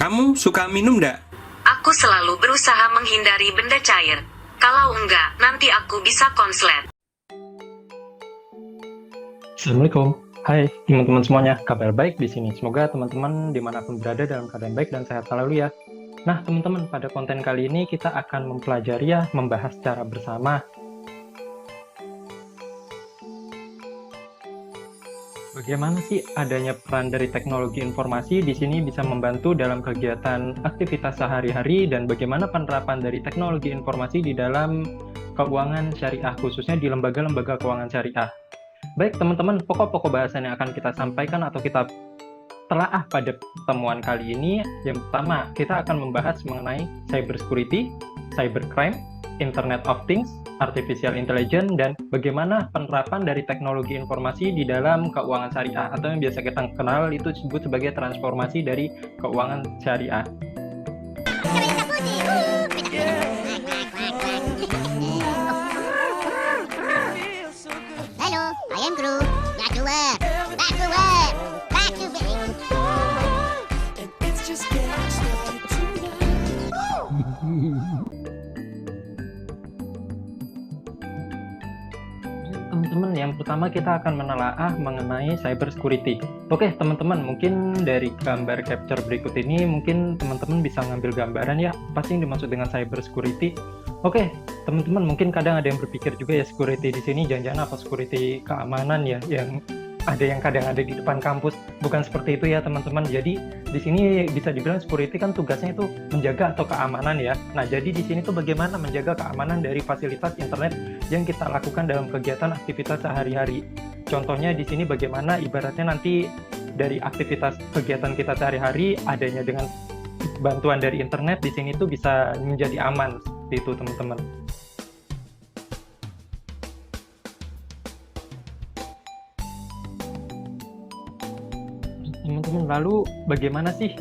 Kamu suka minum nggak? Aku selalu berusaha menghindari benda cair. Kalau enggak, nanti aku bisa konslet. Assalamualaikum. Hai teman-teman semuanya, kabar baik di sini. Semoga teman-teman dimanapun berada dalam keadaan baik dan sehat selalu ya. Nah teman-teman, pada konten kali ini kita akan mempelajari ya, membahas secara bersama bagaimana sih adanya peran dari teknologi informasi di sini bisa membantu dalam kegiatan aktivitas sehari-hari dan bagaimana penerapan dari teknologi informasi di dalam keuangan syariah, khususnya di lembaga-lembaga keuangan syariah. Baik teman-teman, pokok-pokok bahasan yang akan kita sampaikan atau kita telaah pada pertemuan kali ini, yang pertama kita akan membahas mengenai cybersecurity, cybercrime, Internet of Things, artificial intelligence, dan bagaimana penerapan dari teknologi informasi di dalam keuangan syariah atau yang biasa kita kenal itu disebut sebagai transformasi dari keuangan syariah. Hello, I am Gru. Back to work. Back to work. Back to work. Teman-teman, yang pertama kita akan menelaah mengenai cybersecurity. Oke, teman-teman, mungkin dari gambar capture berikut ini, mungkin teman-teman bisa ngambil gambaran ya, apa sih yang dimaksud dengan cybersecurity. Oke, teman-teman, mungkin kadang ada yang berpikir juga ya, security di sini jangan-jangan apa security keamanan ya, yang kadang ada di depan kampus. Bukan seperti itu ya, teman-teman. Jadi di sini bisa dibilang security kan tugasnya itu menjaga atau keamanan ya. Nah, jadi di sini tuh bagaimana menjaga keamanan dari fasilitas internet yang kita lakukan dalam kegiatan aktivitas sehari-hari. Contohnya di sini bagaimana ibaratnya nanti dari aktivitas kegiatan kita sehari-hari adanya dengan bantuan dari internet di sini tuh bisa menjadi aman seperti itu, teman-teman. Teman-teman, lalu bagaimana sih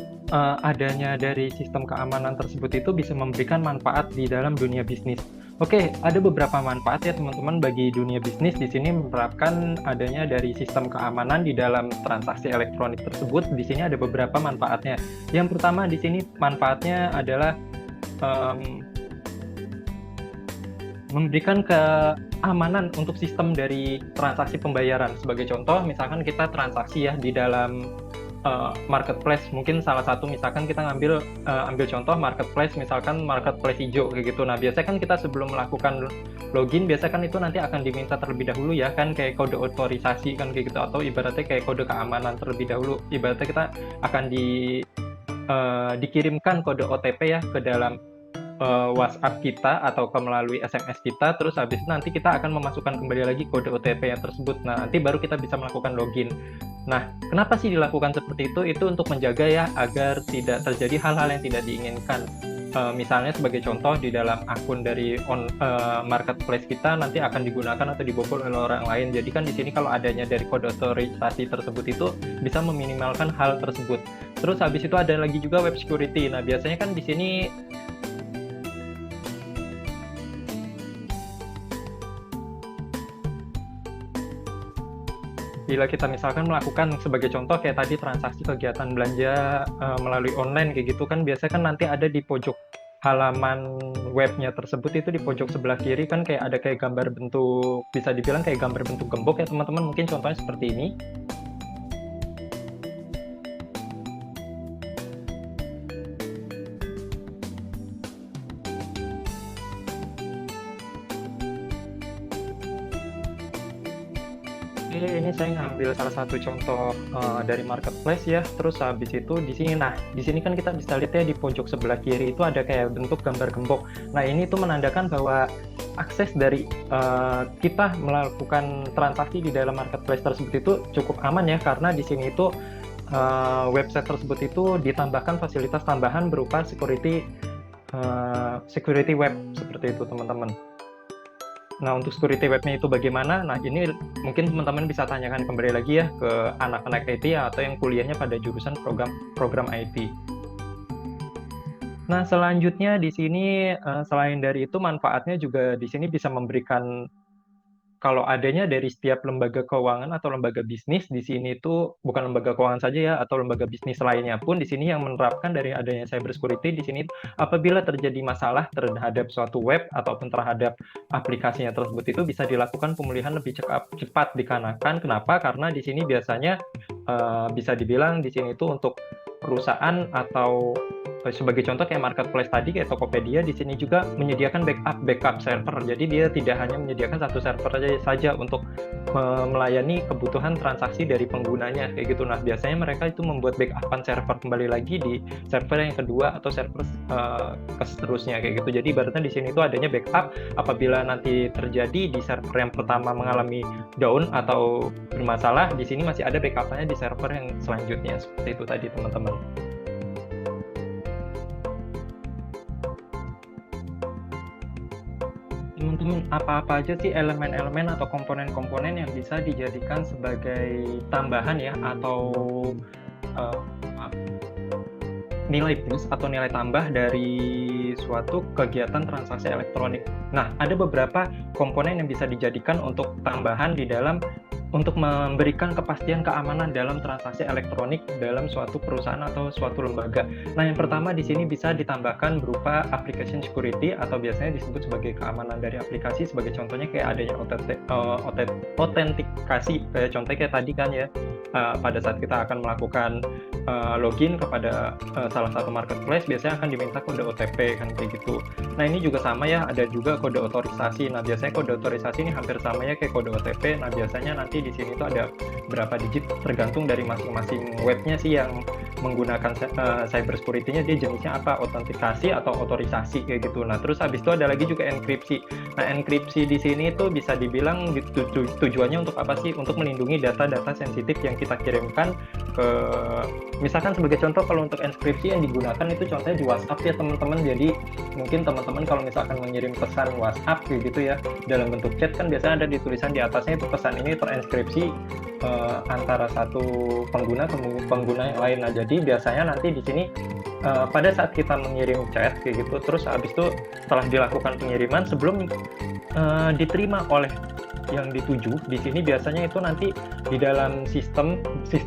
adanya dari sistem keamanan tersebut itu bisa memberikan manfaat di dalam dunia bisnis? Oke, ada beberapa manfaat ya teman-teman bagi dunia bisnis. Di sini menerapkan adanya dari sistem keamanan di dalam transaksi elektronik tersebut. Di sini ada beberapa manfaatnya. Yang pertama di sini manfaatnya adalah memberikan keamanan untuk sistem dari transaksi pembayaran. Sebagai contoh, misalkan kita transaksi ya di dalam marketplace, mungkin salah satu misalkan kita ambil contoh marketplace, misalkan marketplace hijau kayak gitu. Nah, biasanya kan kita sebelum melakukan login, biasanya kan itu nanti akan diminta terlebih dahulu ya kan kayak kode otorisasi kan kayak gitu, atau ibaratnya kayak kode keamanan terlebih dahulu. Ibaratnya kita akan dikirimkan kode OTP ya ke dalam WhatsApp kita atau melalui SMS kita, terus habis itu nanti kita akan memasukkan kembali lagi kode OTP yang tersebut. Nah, nanti baru kita bisa melakukan login. Nah, kenapa sih dilakukan seperti itu? Itu untuk menjaga ya agar tidak terjadi hal-hal yang tidak diinginkan. Misalnya sebagai contoh di dalam akun dari marketplace kita nanti akan digunakan atau dibobol oleh orang lain. Jadi kan di sini kalau adanya dari kode otorisasi tersebut itu bisa meminimalkan hal tersebut. Terus habis itu ada lagi juga web security. Nah, biasanya kan di sini bila kita misalkan melakukan sebagai contoh kayak tadi transaksi kegiatan belanja melalui online kayak gitu kan, biasanya kan nanti ada di pojok halaman webnya tersebut itu di pojok sebelah kiri kan kayak ada kayak gambar bentuk, bisa dibilang kayak gambar bentuk gembok ya teman-teman, mungkin contohnya seperti ini. Ini saya ngambil salah satu contoh dari marketplace ya. Terus habis itu di sini, nah di sini kan kita bisa lihat ya di pojok sebelah kiri itu ada kayak bentuk gambar gembok. Nah, ini tuh menandakan bahwa akses dari kita melakukan transaksi di dalam marketplace tersebut itu cukup aman ya, karena di sini itu website tersebut itu ditambahkan fasilitas tambahan berupa security web seperti itu, teman-teman. Nah, untuk security webnya itu bagaimana? Nah, ini mungkin teman-teman bisa tanyakan kembali lagi ya ke anak-anak IT atau yang kuliahnya pada jurusan program IT. Nah, selanjutnya di sini selain dari itu manfaatnya juga di sini bisa memberikan kalau adanya dari setiap lembaga keuangan atau lembaga bisnis di sini itu bukan lembaga keuangan saja ya, atau lembaga bisnis lainnya pun di sini yang menerapkan dari adanya cyber security di sini apabila terjadi masalah terhadap suatu web ataupun terhadap aplikasinya tersebut itu bisa dilakukan pemulihan lebih cepat dikarenakan kenapa? Karena di sini biasanya bisa dibilang di sini itu untuk perusahaan atau sebagai contoh kayak marketplace tadi kayak Tokopedia di sini juga menyediakan backup server. Jadi dia tidak hanya menyediakan satu server saja untuk melayani kebutuhan transaksi dari penggunanya kayak gitu. Nah, biasanya mereka itu membuat backupan server kembali lagi di server yang kedua atau server seterusnya kayak gitu. Jadi ibaratnya di sini itu adanya backup apabila nanti terjadi di server yang pertama mengalami down atau bermasalah, di sini masih ada backup-nya di server yang selanjutnya. Seperti itu tadi teman-teman. Teman-teman, apa-apa aja sih elemen-elemen atau komponen-komponen yang bisa dijadikan sebagai tambahan ya atau nilai plus atau nilai tambah dari suatu kegiatan transaksi elektronik. Nah, ada beberapa komponen yang bisa dijadikan untuk tambahan di dalam untuk memberikan kepastian keamanan dalam transaksi elektronik dalam suatu perusahaan atau suatu lembaga. Nah, yang pertama di sini bisa ditambahkan berupa application security atau biasanya disebut sebagai keamanan dari aplikasi. Sebagai contohnya kayak adanya autentikasi. Kayak contohnya kayak tadi kan ya, pada saat kita akan melakukan login kepada salah satu marketplace, biasanya akan diminta kode OTP kan kayak gitu. Nah, ini juga sama ya, ada juga kode otorisasi. Nah, biasanya kode otorisasi ini hampir sama ya kayak kode OTP. Nah, biasanya nanti di sini itu ada berapa digit tergantung dari masing-masing webnya sih yang menggunakan cyber security-nya, dia jenisnya apa, autentikasi atau otorisasi kayak gitu. Nah, terus habis itu ada lagi juga enkripsi. Nah, enkripsi di sini itu bisa dibilang tujuannya untuk apa sih? Untuk melindungi data-data sensitif yang kita kirimkan ke, misalkan sebagai contoh kalau untuk enkripsi yang digunakan itu contohnya di WhatsApp ya teman-teman. Jadi mungkin teman-teman kalau misalkan mengirim pesan WhatsApp kayak gitu ya dalam bentuk chat kan biasanya ada ditulisan di atasnya itu pesan ini terenkripsi antara satu pengguna ke pengguna yang lain. Nah, jadi biasanya nanti di sini pada saat kita mengirim chat kayak gitu, terus habis itu setelah dilakukan pengiriman sebelum diterima oleh yang dituju, di sini biasanya itu nanti di dalam sistem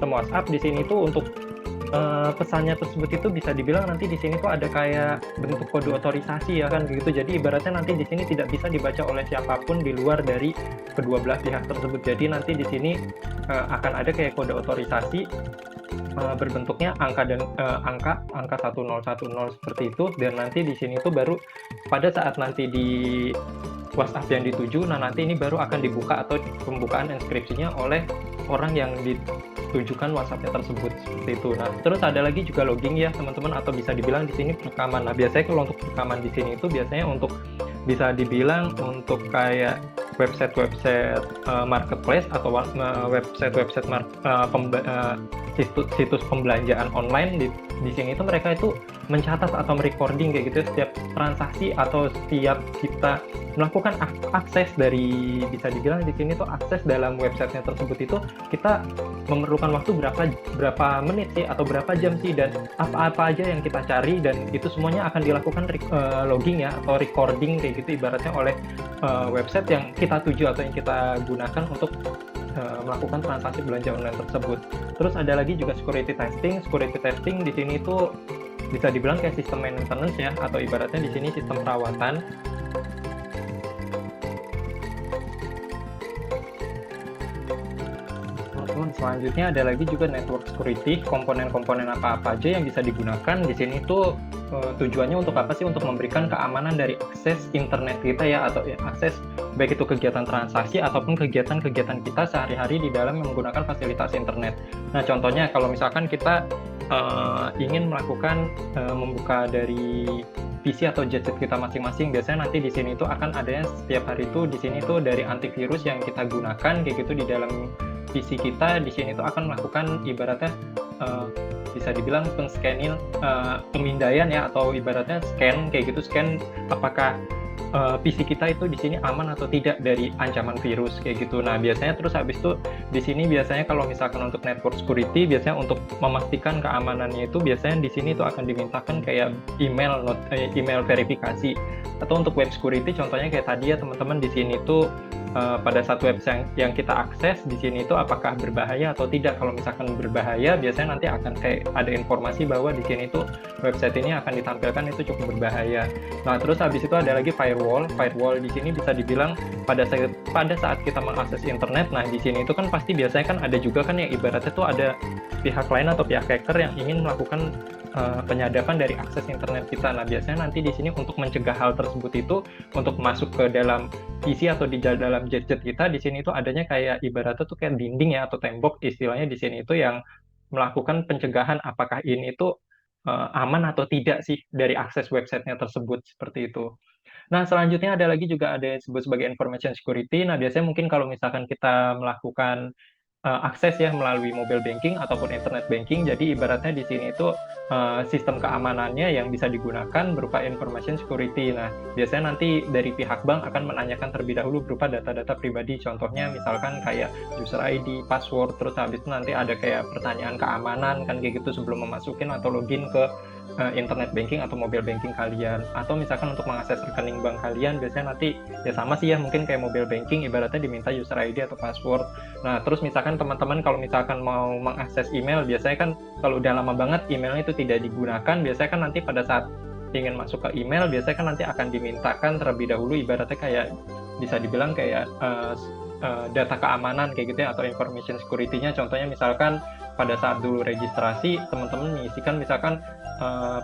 WhatsApp di sini itu untuk pesannya tersebut itu bisa dibilang nanti di sini tuh ada kayak bentuk kode otorisasi ya kan gitu. Jadi ibaratnya nanti di sini tidak bisa dibaca oleh siapapun di luar dari kedua belah pihak tersebut. Jadi nanti di sini akan ada kayak kode otorisasi berbentuknya angka dan angka 1010 seperti itu, dan nanti di sini tuh baru pada saat nanti di WhatsApp yang dituju, nah nanti ini baru akan dibuka atau pembukaan inskripsinya oleh orang yang ditujukan WhatsApp-nya tersebut seperti itu. Nah, terus ada lagi juga logging ya teman-teman, atau bisa dibilang di sini perekaman. Nah, biasanya kalau untuk perekaman di sini itu biasanya untuk bisa dibilang untuk kayak website marketplace atau website situs pembelanjaan online di sini itu mereka itu mencatat atau merecording kayak gitu setiap transaksi atau setiap kita melakukan akses dari, bisa dibilang di sini tuh akses dalam websitenya tersebut itu kita memerlukan waktu berapa menit sih atau berapa jam sih, dan apa aja yang kita cari, dan itu semuanya akan dilakukan logging ya atau recording kayak gitu ibaratnya oleh website yang kita tuju atau yang kita gunakan untuk melakukan transaksi belanja online tersebut. Terus ada lagi juga security testing. Security testing di sini itu bisa dibilang kayak sistem maintenance ya, atau ibaratnya di sini sistem perawatan. Selanjutnya ada lagi juga network security, komponen-komponen apa-apa aja yang bisa digunakan di sini tuh tujuannya untuk apa sih? Untuk memberikan keamanan dari akses internet kita ya, atau ya, akses baik itu kegiatan transaksi ataupun kegiatan-kegiatan kita sehari-hari di dalam menggunakan fasilitas internet. Nah, contohnya kalau misalkan kita ingin melakukan membuka dari PC atau gadget kita masing-masing, biasanya nanti di sini tuh akan adanya setiap hari tuh di sini tuh dari antivirus yang kita gunakan kayak gitu di dalam PC kita. Di sini tuh akan melakukan ibaratnya bisa dibilang pemindaian ya, atau ibaratnya scan kayak gitu, scan apakah PC kita itu di sini aman atau tidak dari ancaman virus kayak gitu. Nah, biasanya terus habis itu di sini biasanya kalau misalkan untuk network security, biasanya untuk memastikan keamanannya itu biasanya di sini itu akan dimintakan kayak email verifikasi. Atau untuk web security contohnya kayak tadi ya teman-teman, di sini tuh pada saat website yang kita akses di sini itu apakah berbahaya atau tidak. Kalau misalkan berbahaya, biasanya nanti akan kayak ada informasi bahwa di sini itu website ini akan ditampilkan itu cukup berbahaya. Nah, terus habis itu ada lagi firewall. Firewall di sini bisa dibilang pada saat kita mengakses internet, nah di sini itu kan pasti biasanya kan ada juga kan yang ibaratnya tuh ada pihak lain atau pihak hacker yang ingin melakukan penyadapan dari akses internet kita. Nah, biasanya nanti di sini untuk mencegah hal tersebut itu untuk masuk ke dalam PC atau di dalam gadget kita, di sini itu adanya kayak ibaratnya tuh kayak dinding ya atau tembok istilahnya di sini itu yang melakukan pencegahan apakah ini itu aman atau tidak sih dari akses websitenya tersebut seperti itu. Nah, selanjutnya ada lagi juga ada yang disebut sebagai information security. Nah, biasanya mungkin kalau misalkan kita melakukan akses ya melalui mobile banking ataupun internet banking. Jadi ibaratnya di sini itu sistem keamanannya yang bisa digunakan berupa information security. Nah, biasanya nanti dari pihak bank akan menanyakan terlebih dahulu berupa data-data pribadi. Contohnya misalkan kayak user ID, password, terus habis itu nanti ada kayak pertanyaan keamanan kan kayak gitu sebelum memasukin atau login ke internet banking atau mobile banking kalian. Atau misalkan untuk mengakses rekening bank kalian biasanya nanti ya sama sih ya mungkin kayak mobile banking ibaratnya diminta user ID atau password. Nah, terus misalkan teman-teman kalau misalkan mau mengakses email, biasanya kan kalau udah lama banget emailnya itu tidak digunakan, biasanya kan nanti pada saat ingin masuk ke email, biasanya kan nanti akan dimintakan terlebih dahulu ibaratnya kayak bisa dibilang kayak data keamanan kayak gitu ya atau information security-nya. Contohnya misalkan pada saat dulu registrasi, teman-teman mengisikan misalkan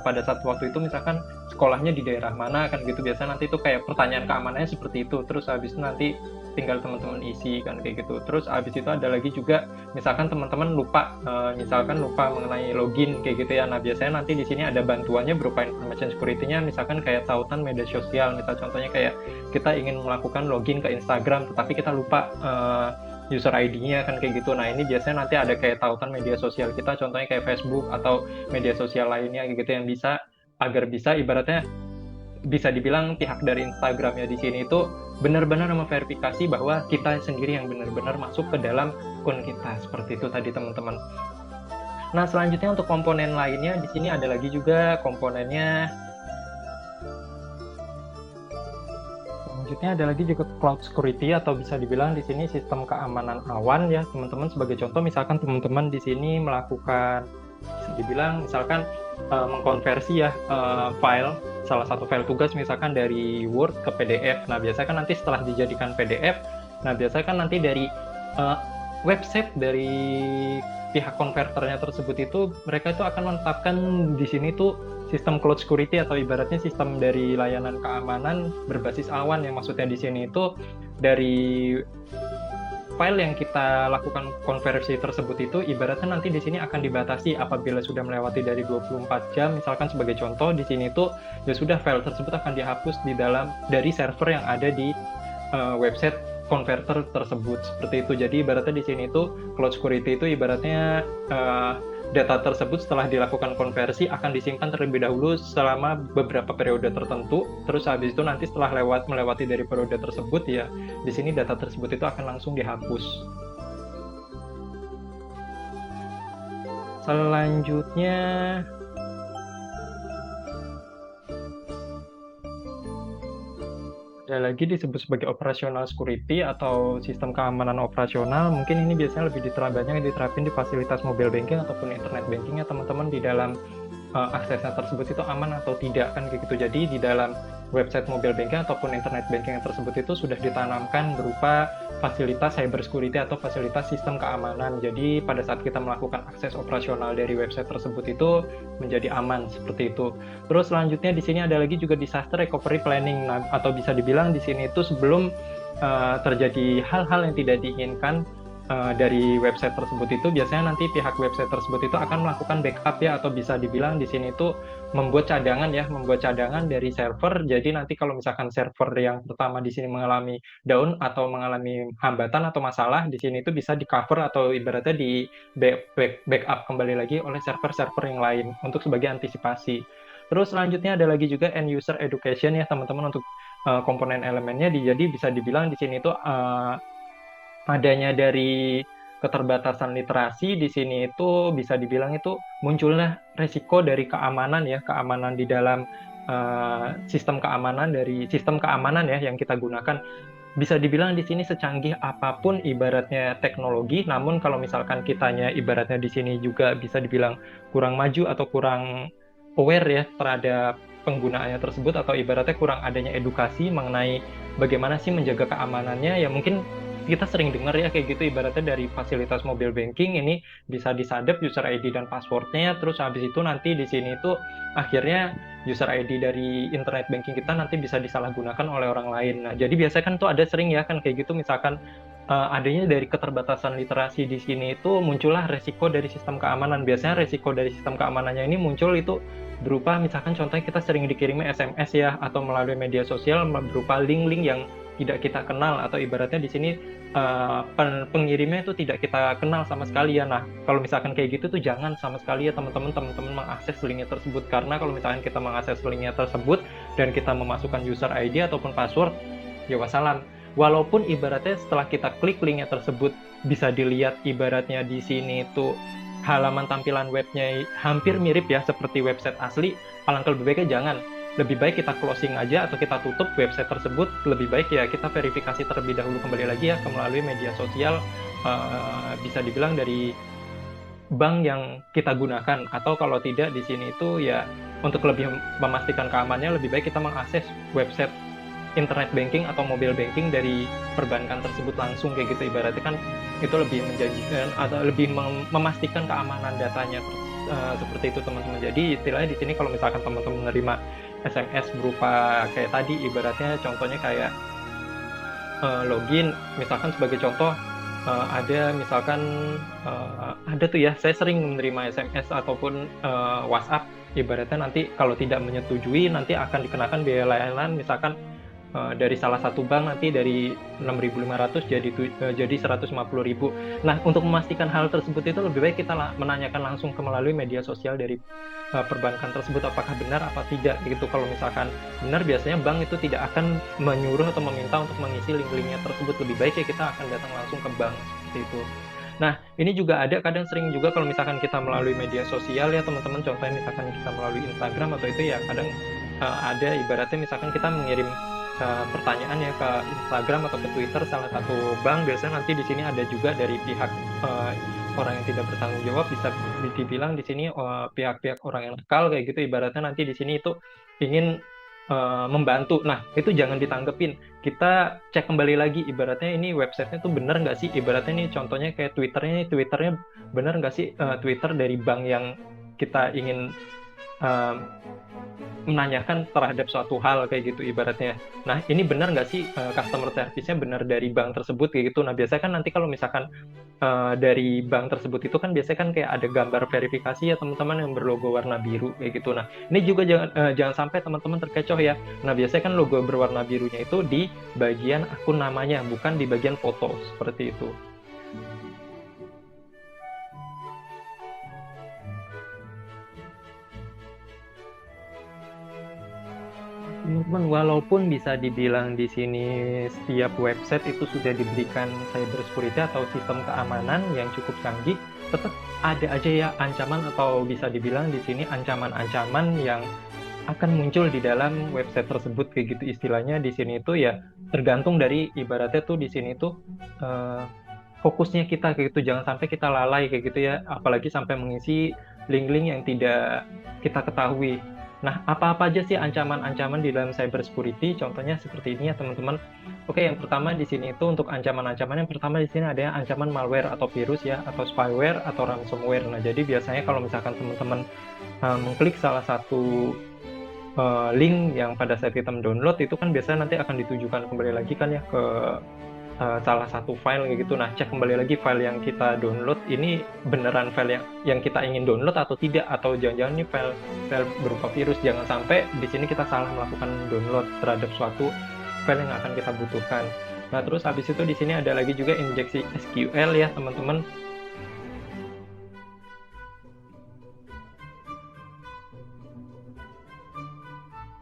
pada saat waktu itu misalkan sekolahnya di daerah mana kan gitu, biasa nanti itu kayak pertanyaan keamanannya seperti itu. Terus habis itu nanti tinggal teman-teman isi kan kayak gitu. Terus habis itu ada lagi juga misalkan teman-teman lupa mengenai login kayak gitu ya. Nah, biasanya nanti di sini ada bantuannya berupa information security-nya misalkan kayak tautan media sosial. Misal contohnya kayak kita ingin melakukan login ke Instagram tetapi kita lupa user ID-nya kan kayak gitu. Nah, ini biasanya nanti ada kayak tautan media sosial kita, contohnya kayak Facebook atau media sosial lainnya kayak gitu yang bisa agar bisa ibaratnya bisa dibilang pihak dari Instagramnya di sini itu benar-benar memverifikasi bahwa kita sendiri yang benar-benar masuk ke dalam akun kita. Seperti itu tadi teman-teman. Nah, selanjutnya untuk komponen lainnya di sini ada lagi juga komponennya. Selanjutnya ada lagi juga cloud security atau bisa dibilang di sini sistem keamanan awan ya teman-teman. Sebagai contoh misalkan teman-teman di sini melakukan bisa dibilang misalkan mengkonversi ya file salah satu file tugas misalkan dari Word ke PDF. Nah, biasanya kan nanti setelah dijadikan PDF, nah biasanya kan nanti dari website dari pihak konverternya tersebut itu mereka itu akan menetapkan di sini tuh sistem cloud security atau ibaratnya sistem dari layanan keamanan berbasis awan, yang maksudnya di sini itu dari file yang kita lakukan konversi tersebut itu ibaratnya nanti di sini akan dibatasi apabila sudah melewati dari 24 jam. Misalkan sebagai contoh di sini itu ya sudah file tersebut akan dihapus dari server yang ada di website converter tersebut seperti itu. Jadi ibaratnya di sini itu cloud security itu ibaratnya data tersebut setelah dilakukan konversi akan disimpan terlebih dahulu selama beberapa periode tertentu. Terus habis itu nanti setelah melewati dari periode tersebut ya di sini data tersebut itu akan langsung dihapus. Selanjutnya ada lagi disebut sebagai operational security atau sistem keamanan operasional. Mungkin ini biasanya lebih diterapin di fasilitas mobile banking ataupun internet banking ya teman-teman, di dalam aksesnya tersebut itu aman atau tidak kan kayak gitu. Jadi di dalam website mobile banking ataupun internet banking tersebut itu sudah ditanamkan berupa fasilitas cyber security atau fasilitas sistem keamanan. Jadi pada saat kita melakukan akses operasional dari website tersebut itu menjadi aman seperti itu. Terus selanjutnya di sini ada lagi juga disaster recovery planning. Nah, atau bisa dibilang di sini itu sebelum terjadi hal-hal yang tidak diinginkan dari website tersebut itu biasanya nanti pihak website tersebut itu akan melakukan backup ya, atau bisa dibilang di sini itu membuat cadangan dari server. Jadi nanti kalau misalkan server yang pertama di sini mengalami down atau mengalami hambatan atau masalah, di sini itu bisa di cover atau ibaratnya di backup kembali lagi oleh server-server yang lain untuk sebagai antisipasi. Terus selanjutnya ada lagi juga end user education ya teman-teman untuk komponen elemennya. Jadi bisa dibilang di sini itu adanya dari keterbatasan literasi di sini itu bisa dibilang itu munculnya resiko dari keamanan di dalam sistem keamanan ya yang kita gunakan. bisa dibilang di sini secanggih apapun ibaratnya teknologi, namun kalau misalkan kitanya ibaratnya di sini juga bisa dibilang kurang maju atau kurang aware ya terhadap penggunaannya tersebut, atau ibaratnya kurang adanya edukasi mengenai bagaimana sih menjaga keamanannya, ya mungkin kita sering dengar ya kayak gitu, ibaratnya dari fasilitas mobile banking ini bisa disadap user ID dan passwordnya, terus habis itu nanti di sini tuh akhirnya user ID dari internet banking kita nanti bisa disalahgunakan oleh orang lain. Nah, jadi biasanya kan tuh ada sering ya kan kayak gitu, misalkan adanya dari keterbatasan literasi di sini itu muncullah resiko dari sistem keamanan. Biasanya resiko dari sistem keamanannya ini muncul itu berupa misalkan contohnya kita sering dikirimnya SMS ya, atau melalui media sosial berupa link-link yang tidak kita kenal, atau ibaratnya di sini pengirimnya itu tidak kita kenal sama sekali ya. Nah, kalau misalkan kayak gitu tuh jangan sama sekali ya teman-teman mengakses linknya tersebut, karena kalau misalkan kita mengakses linknya tersebut dan kita memasukkan user ID ataupun password, ya wassalam. Walaupun ibaratnya setelah kita klik linknya tersebut bisa dilihat ibaratnya di sini tuh halaman tampilan webnya hampir mirip ya seperti website asli, alangkah lebih baiknya jangan. Lebih baik kita closing aja atau kita tutup website tersebut. Lebih baik ya kita verifikasi terlebih dahulu kembali lagi ya melalui media sosial, bisa dibilang dari bank yang kita gunakan, atau kalau tidak di sini itu ya untuk lebih memastikan keamanannya lebih baik kita mengakses website internet banking atau mobile banking dari perbankan tersebut langsung kayak gitu, ibaratnya kan itu lebih menjanjikan atau lebih memastikan keamanan datanya seperti itu teman-teman. Jadi istilahnya di sini kalau misalkan teman-teman menerima SMS berupa kayak tadi, ibaratnya contohnya kayak login misalkan sebagai contoh, ada misalkan ada tuh ya, saya sering menerima SMS ataupun WhatsApp, ibaratnya nanti kalau tidak menyetujui nanti akan dikenakan biaya layanan misalkan dari salah satu bank nanti dari 6.500 jadi 150.000. Nah, untuk memastikan hal tersebut itu lebih baik kita menanyakan langsung melalui media sosial dari perbankan tersebut apakah benar apa tidak gitu. Kalau misalkan benar, biasanya bank itu tidak akan menyuruh atau meminta untuk mengisi link-linknya tersebut. Lebih baik ya kita akan datang langsung ke bank seperti itu. Nah, ini juga ada kadang sering juga kalau misalkan kita melalui media sosial ya teman-teman, contohnya misalkan kita melalui Instagram atau itu ya kadang ada ibaratnya misalkan kita mengirim pertanyaan ya ke Instagram atau ke Twitter salah satu bank, biasanya nanti di sini ada juga dari pihak orang yang tidak bertanggung jawab, bisa dibilang di sini pihak-pihak orang yang nakal kayak gitu, ibaratnya nanti di sini itu ingin membantu. Nah, itu jangan ditanggepin. Kita cek kembali lagi, ibaratnya ini websitenya tuh bener nggak sih, ibaratnya ini contohnya kayak Twitternya bener nggak sih Twitter dari bank yang kita ingin menanyakan terhadap suatu hal kayak gitu ibaratnya. Nah, ini benar nggak sih customer service-nya benar dari bank tersebut kayak gitu. Nah, biasanya kan nanti kalau misalkan dari bank tersebut itu kan biasanya kan kayak ada gambar verifikasi ya teman-teman yang berlogo warna biru kayak gitu. Nah, ini juga jangan sampai teman-teman terkecoh ya. Nah, biasanya kan logo berwarna birunya itu di bagian akun namanya, bukan di bagian foto seperti itu. Teman-teman, walaupun bisa dibilang di sini setiap website itu sudah diberikan cyber security atau sistem keamanan yang cukup canggih, tetap ada aja ya ancaman atau bisa dibilang di sini ancaman-ancaman yang akan muncul di dalam website tersebut kayak gitu. Istilahnya di sini itu ya tergantung dari ibaratnya tuh di sini tuh fokusnya kita kayak gitu, jangan sampai kita lalai kayak gitu ya, apalagi sampai mengisi link-link yang tidak kita ketahui. Nah, apa-apa aja sih ancaman-ancaman di dalam cyber security? Contohnya seperti ini ya, teman-teman. Oke, yang pertama di sini itu untuk ancaman-ancaman, yang pertama di sini ada ancaman malware atau virus ya, atau spyware atau ransomware. Nah, jadi biasanya kalau misalkan teman-teman mengklik salah satu link yang pada saat kita mendownload itu kan biasanya nanti akan ditujukan kembali lagi kan ya ke salah satu file kayak gitu. Nah, cek kembali lagi file yang kita download ini beneran file yang kita ingin download atau tidak, atau jangan-jangan ini file berupa virus. Jangan sampai di sini kita salah melakukan download terhadap suatu file yang akan kita butuhkan. Nah, terus habis itu di sini ada lagi juga injeksi SQL ya, teman-teman.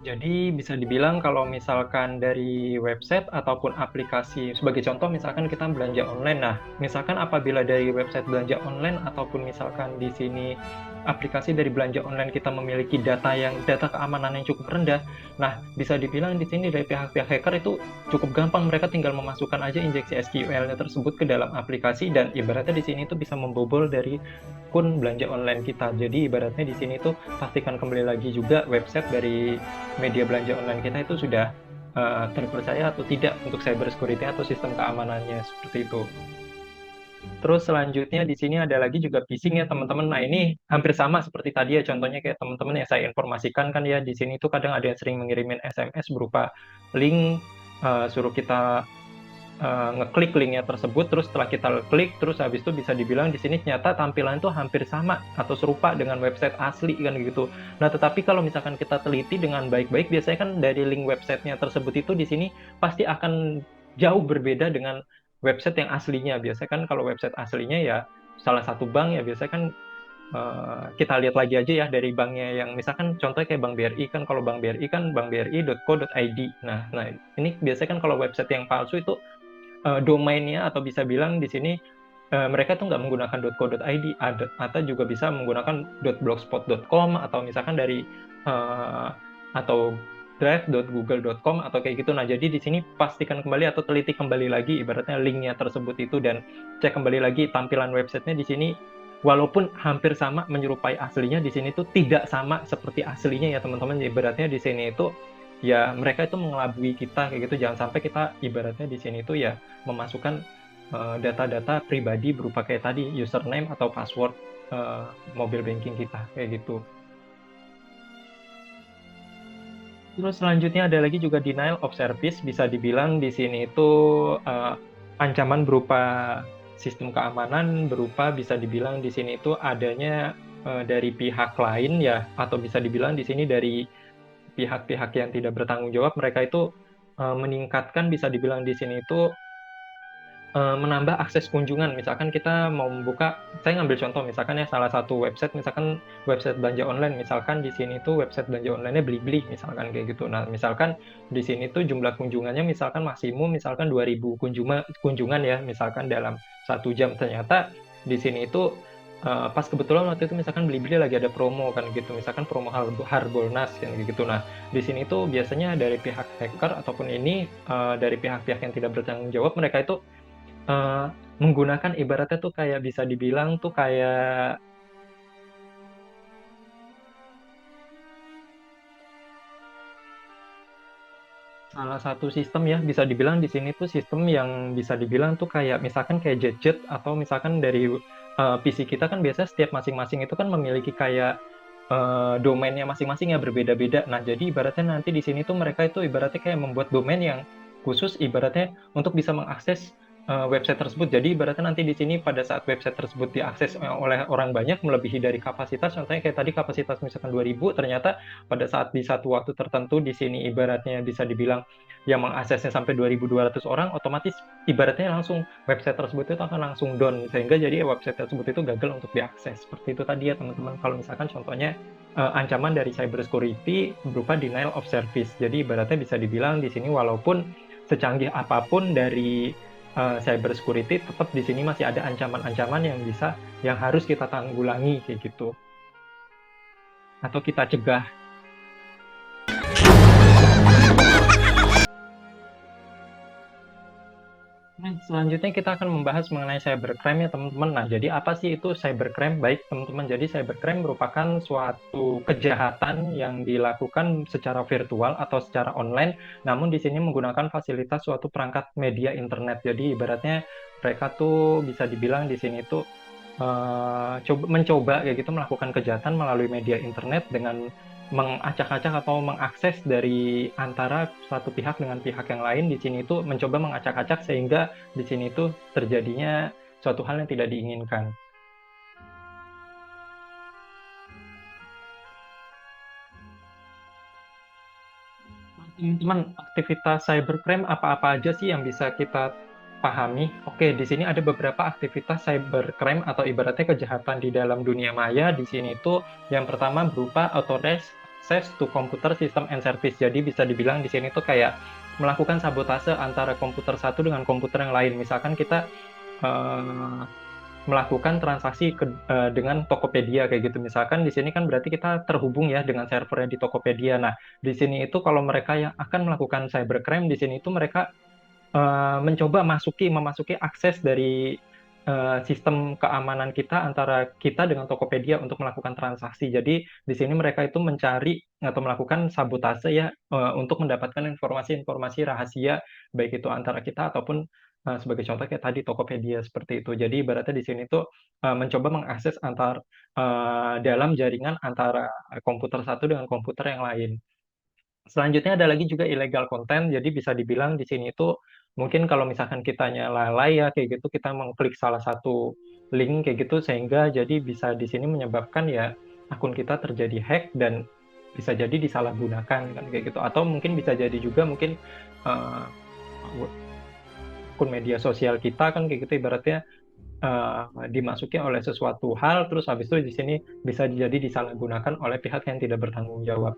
Jadi bisa dibilang kalau misalkan dari website ataupun aplikasi, sebagai contoh misalkan kita belanja online. Nah, misalkan apabila dari website belanja online ataupun misalkan di sini aplikasi dari belanja online kita memiliki data keamanan yang cukup rendah, nah bisa dibilang di sini dari pihak-pihak hacker itu cukup gampang, mereka tinggal memasukkan aja injeksi SQL-nya tersebut ke dalam aplikasi dan ibaratnya di sini tuh bisa membobol dari akun belanja online kita. Jadi ibaratnya di sini tuh pastikan kembali lagi juga website dari media belanja online kita itu sudah terpercaya atau tidak untuk cyber security atau sistem keamanannya seperti itu. Terus selanjutnya di sini ada lagi juga phishing ya teman-teman. Nah ini hampir sama seperti tadi ya, contohnya kayak teman-teman yang saya informasikan kan ya, di sini tuh kadang ada yang sering mengirimin SMS berupa link, suruh kita ngeklik linknya tersebut, terus setelah kita klik, terus habis itu bisa dibilang di sini ternyata tampilan itu hampir sama atau serupa dengan website asli kan gitu. Nah tetapi kalau misalkan kita teliti dengan baik-baik, biasanya kan dari link websitenya tersebut itu di sini pasti akan jauh berbeda dengan website yang aslinya. Biasanya kan kalau website aslinya ya salah satu bank ya biasanya kan kita lihat lagi aja ya dari banknya, yang misalkan contohnya kayak Bank BRI kan, kalau Bank BRI kan bankbri.co.id. Nah ini biasanya kan kalau website yang palsu itu domainnya atau bisa bilang di sini mereka tuh nggak menggunakan .co.id atau juga bisa menggunakan .blogspot.com atau misalkan dari atau drive.google.com atau kayak gitu. Nah, jadi di sini pastikan kembali atau teliti kembali lagi ibaratnya linknya tersebut itu dan cek kembali lagi tampilan websitenya di sini. Walaupun hampir sama menyerupai aslinya, di sini tuh tidak sama seperti aslinya ya teman-teman. Ibaratnya di sini itu ya mereka itu mengelabui kita kayak gitu. Jangan sampai kita ibaratnya di sini tuh ya memasukkan data-data pribadi berupa kayak tadi username atau password mobile banking kita kayak gitu. Terus selanjutnya ada lagi juga denial of service. Bisa dibilang di sini itu ancaman berupa sistem keamanan, berupa bisa dibilang di sini itu adanya dari pihak lain ya, atau bisa dibilang di sini dari pihak-pihak yang tidak bertanggung jawab. Mereka itu meningkatkan, bisa dibilang di sini itu menambah akses kunjungan. Misalkan kita mau membuka, saya ngambil contoh misalkan ya salah satu website, misalkan website belanja online, misalkan di sini tuh website belanja online-nya Blibli misalkan kayak gitu. Nah misalkan di sini tuh jumlah kunjungannya misalkan maksimum misalkan 2000 kunjungan ya misalkan dalam 1 jam. Ternyata di sini itu pas kebetulan waktu itu misalkan Blibli lagi ada promo kan gitu, misalkan promo Harbolnas kan gitu. Nah di sini tuh biasanya dari pihak hacker ataupun ini dari pihak-pihak yang tidak bertanggung jawab, mereka itu menggunakan ibaratnya tuh kayak bisa dibilang tuh kayak salah satu sistem ya, bisa dibilang di sini tuh sistem yang bisa dibilang tuh kayak misalkan kayak Jetjet atau misalkan dari PC kita kan biasanya setiap masing-masing itu kan memiliki kayak domainnya masing-masing ya berbeda-beda. Nah jadi ibaratnya nanti di sini tuh mereka itu ibaratnya kayak membuat domain yang khusus ibaratnya untuk bisa mengakses website tersebut. Jadi ibaratnya nanti di sini pada saat website tersebut diakses oleh orang banyak melebihi dari kapasitas, contohnya kayak tadi kapasitas misalkan 2000, ternyata pada saat di satu waktu tertentu di sini ibaratnya bisa dibilang yang mengaksesnya sampai 2200 orang, otomatis ibaratnya langsung website tersebut itu akan langsung down, sehingga jadi website tersebut itu gagal untuk diakses. Seperti itu tadi ya teman-teman, kalau misalkan contohnya ancaman dari cyber security berupa denial of service. Jadi ibaratnya bisa dibilang di sini walaupun secanggih apapun dari cyber security, tetap di sini masih ada ancaman-ancaman yang harus kita tanggulangi kayak gitu atau kita cegah. Nah, selanjutnya kita akan membahas mengenai cybercrime ya teman-teman. Nah, jadi apa sih itu cybercrime? Baik teman-teman, jadi cybercrime merupakan suatu kejahatan yang dilakukan secara virtual atau secara online, namun di sini menggunakan fasilitas suatu perangkat media internet. Jadi ibaratnya mereka tuh bisa dibilang di sini tuh mencoba kayak gitu melakukan kejahatan melalui media internet dengan mengacak-acak atau mengakses dari antara satu pihak dengan pihak yang lain. Di sini itu mencoba mengacak-acak sehingga di sini itu terjadinya suatu hal yang tidak diinginkan. Teman-teman, aktivitas cybercrime apa-apa aja sih yang bisa kita pahami? Oke, di sini ada beberapa aktivitas cybercrime atau ibaratnya kejahatan di dalam dunia maya. Di sini itu yang pertama berupa authorized access to computer system and service. Jadi bisa dibilang di sini tuh kayak melakukan sabotase antara komputer satu dengan komputer yang lain. Misalkan kita melakukan transaksi dengan Tokopedia kayak gitu. Misalkan di sini kan berarti kita terhubung ya dengan servernya di Tokopedia. Nah, di sini itu kalau mereka yang akan melakukan cybercrime di sini itu mereka mencoba memasuki akses dari sistem keamanan kita antara kita dengan Tokopedia untuk melakukan transaksi. Jadi di sini mereka itu mencari atau melakukan sabotase ya untuk mendapatkan informasi-informasi rahasia baik itu antara kita ataupun sebagai contoh kayak tadi Tokopedia seperti itu. Jadi ibaratnya di sini tuh mencoba mengakses dalam jaringan antara komputer satu dengan komputer yang lain. Selanjutnya ada lagi juga illegal content, jadi bisa dibilang di sini itu mungkin kalau misalkan kitanya lalai ya kayak gitu kita mengklik salah satu link kayak gitu sehingga jadi bisa di sini menyebabkan ya akun kita terjadi hack dan bisa jadi disalahgunakan kan kayak gitu atau mungkin bisa jadi juga mungkin uh, akun media sosial kita kan kayak gitu ibaratnya dimasuki oleh sesuatu hal terus habis itu di sini bisa jadi disalahgunakan oleh pihak yang tidak bertanggung jawab.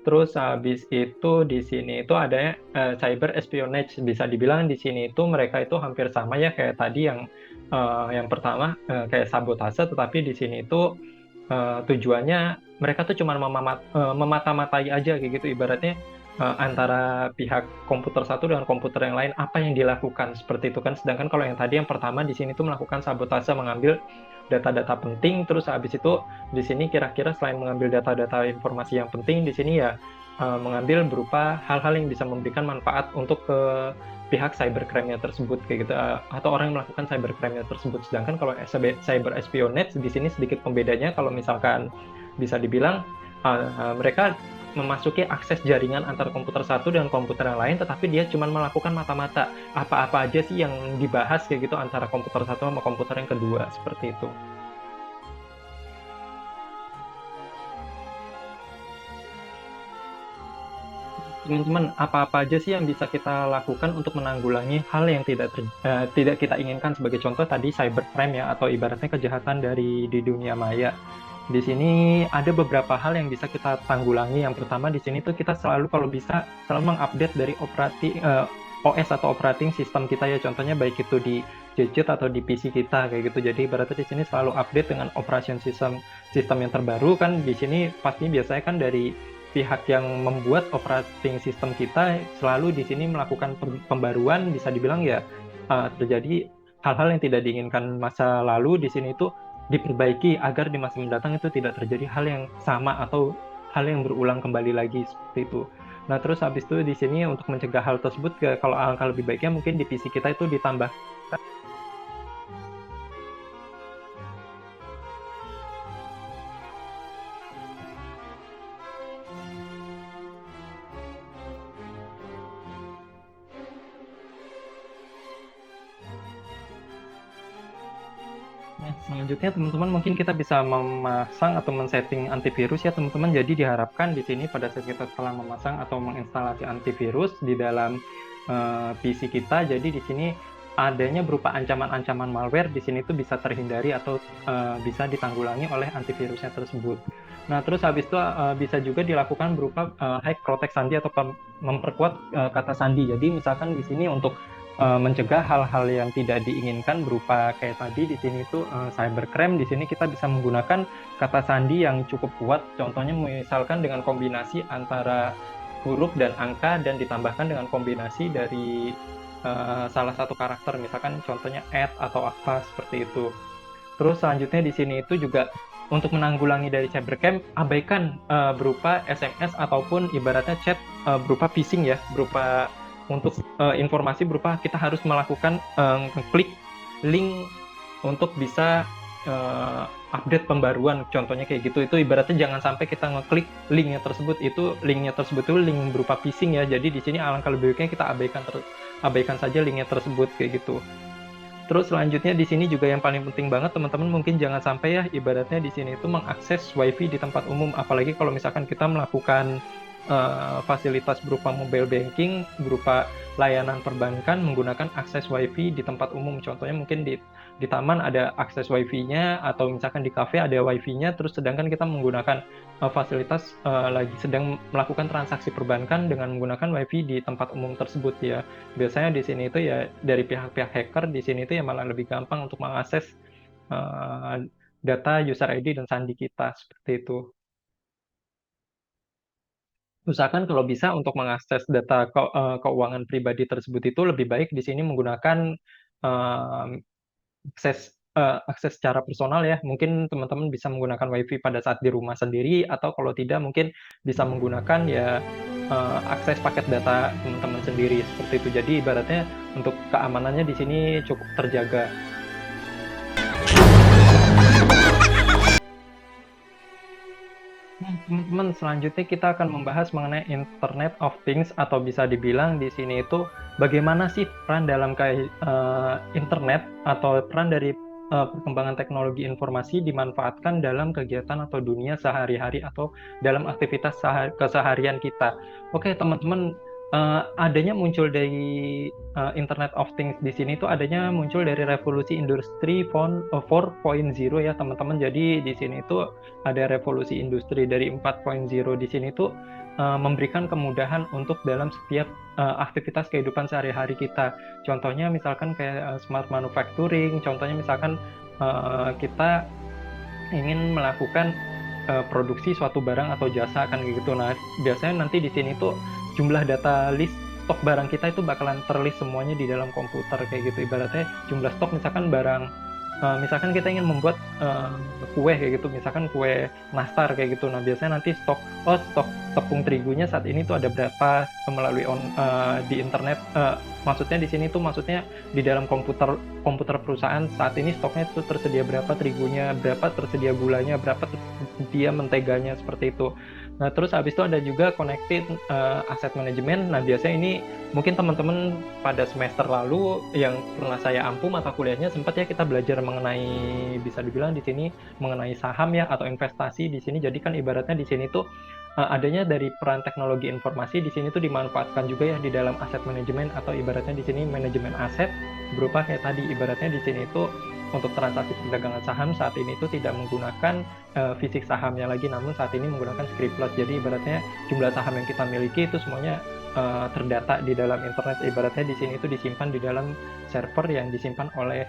Terus habis itu di sini itu ada cyber espionage. Bisa dibilang di sini itu mereka itu hampir sama ya kayak tadi yang pertama kayak sabotase, tetapi di sini itu tujuannya mereka tuh cuma memata-matai aja kayak gitu. Ibaratnya antara pihak komputer satu dengan komputer yang lain apa yang dilakukan seperti itu kan. Sedangkan kalau yang tadi yang pertama di sini tuh melakukan sabotase mengambil data-data penting, terus habis itu di sini kira-kira selain mengambil data-data informasi yang penting, di sini ya mengambil berupa hal-hal yang bisa memberikan manfaat untuk ke pihak cybercrime-nya tersebut kayak gitu atau orang yang melakukan cybercrime-nya tersebut. Sedangkan kalau cyber espionage di sini sedikit pembedanya kalau misalkan bisa dibilang mereka memasuki akses jaringan antara komputer satu dengan komputer yang lain, tetapi dia cuma melakukan mata-mata apa-apa aja sih yang dibahas kayak gitu antara komputer satu sama komputer yang kedua, seperti itu. Teman-teman, apa-apa aja sih yang bisa kita lakukan untuk menanggulangi hal yang tidak kita inginkan sebagai contoh tadi cybercrime ya atau ibaratnya kejahatan di dunia maya. Di sini ada beberapa hal yang bisa kita tanggulangi. Yang pertama di sini tuh kita selalu kalau bisa selalu mengupdate dari OS atau operating system kita ya. Contohnya baik itu di gadget atau di PC kita kayak gitu. Jadi berarti di sini selalu update dengan operation system yang terbaru kan. Di sini pasti biasanya kan dari pihak yang membuat operating system kita selalu di sini melakukan pembaruan, bisa dibilang ya terjadi hal-hal yang tidak diinginkan masa lalu di sini itu diperbaiki agar di masa mendatang itu tidak terjadi hal yang sama atau hal yang berulang kembali lagi seperti itu. Nah terus habis itu di sini untuk mencegah hal tersebut kalau alangkah lebih baiknya mungkin di PC kita itu ditambah Nah, selanjutnya teman-teman mungkin kita bisa memasang atau men-setting antivirus ya teman-teman. Jadi diharapkan di sini pada saat kita telah memasang atau menginstalasi antivirus di dalam PC kita, jadi di sini adanya berupa ancaman-ancaman malware di sini itu bisa terhindari atau bisa ditanggulangi oleh antivirusnya tersebut. Nah, terus habis itu bisa juga dilakukan berupa hack protect sandi atau memperkuat kata sandi. Jadi misalkan di sini untuk mencegah hal-hal yang tidak diinginkan berupa kayak tadi di sini itu cybercrime, di sini kita bisa menggunakan kata sandi yang cukup kuat. Contohnya misalkan dengan kombinasi antara huruf dan angka dan ditambahkan dengan kombinasi dari salah satu karakter, misalkan contohnya add atau apa seperti itu. Terus selanjutnya di sini itu juga untuk menanggulangi dari cybercrime, abaikan berupa SMS ataupun ibaratnya chat berupa phishing ya, berupa untuk informasi berupa kita harus melakukan klik link untuk bisa update pembaruan, contohnya kayak gitu. Itu ibaratnya jangan sampai kita ngeklik linknya tersebut itu link berupa phishing ya. Jadi di sini alangkah lebih baiknya kita abaikan saja linknya tersebut kayak gitu. Terus selanjutnya di sini juga yang paling penting banget teman-teman, mungkin jangan sampai ya ibaratnya di sini itu mengakses wifi di tempat umum, apalagi kalau misalkan kita melakukan fasilitas berupa mobile banking, berupa layanan perbankan menggunakan akses wifi di tempat umum. Contohnya mungkin di taman ada akses wifi-nya atau misalkan di kafe ada wifi-nya, terus sedangkan kita menggunakan fasilitas lagi sedang melakukan transaksi perbankan dengan menggunakan wifi di tempat umum tersebut ya. Biasanya di sini itu ya dari pihak-pihak hacker di sini itu ya malah lebih gampang untuk mengakses data user ID dan sandi kita seperti itu. Usahakan kalau bisa untuk mengakses data keuangan pribadi tersebut itu lebih baik di sini menggunakan eh, akses secara personal ya. Mungkin teman-teman bisa menggunakan WiFi pada saat di rumah sendiri atau kalau tidak mungkin bisa menggunakan ya akses paket data teman-teman sendiri seperti itu. Jadi ibaratnya untuk keamanannya di sini cukup terjaga. Teman-teman, selanjutnya kita akan membahas mengenai Internet of Things atau bisa dibilang di sini itu bagaimana sih peran dalam internet atau peran dari perkembangan teknologi informasi dimanfaatkan dalam kegiatan atau dunia sehari-hari atau dalam aktivitas keseharian kita. Oke, teman-teman, adanya muncul dari Internet of Things di sini itu adanya muncul dari revolusi industri 4.0 ya teman-teman. Jadi di sini itu ada revolusi industri dari 4.0 di sini tuh memberikan kemudahan untuk dalam setiap aktivitas kehidupan sehari-hari kita. Contohnya misalkan kayak smart manufacturing, contohnya misalkan kita ingin melakukan produksi suatu barang atau jasa kan gitu. Nah, biasanya nanti di sini tuh jumlah data list stok barang kita itu bakalan terlist semuanya di dalam komputer kayak gitu. Ibaratnya jumlah stok misalkan barang misalkan kita ingin membuat kue kayak gitu, misalkan kue nastar kayak gitu. Nah, biasanya nanti stok tepung terigunya saat ini tuh ada berapa melalui di internet. Maksudnya di sini tuh maksudnya di dalam komputer perusahaan saat ini stoknya itu tersedia berapa terigunya, berapa tersedia gulanya, berapa tersedia menteganya seperti itu. Nah, terus habis itu ada juga connected asset management. Nah, biasanya ini mungkin teman-teman pada semester lalu yang pernah saya ampu mata kuliahnya sempat ya kita belajar mengenai bisa dibilang di sini mengenai saham ya atau investasi di sini. Jadi kan ibaratnya di sini tuh adanya dari peran teknologi informasi di sini tuh dimanfaatkan juga ya di dalam aset manajemen atau ibaratnya di sini manajemen aset berupa kayak tadi ibaratnya di sini itu untuk transaksi perdagangan saham saat ini itu tidak menggunakan fisik sahamnya lagi, namun saat ini menggunakan scriptless. Jadi ibaratnya jumlah saham yang kita miliki itu semuanya terdata di dalam internet. Ibaratnya di sini itu disimpan di dalam server yang disimpan oleh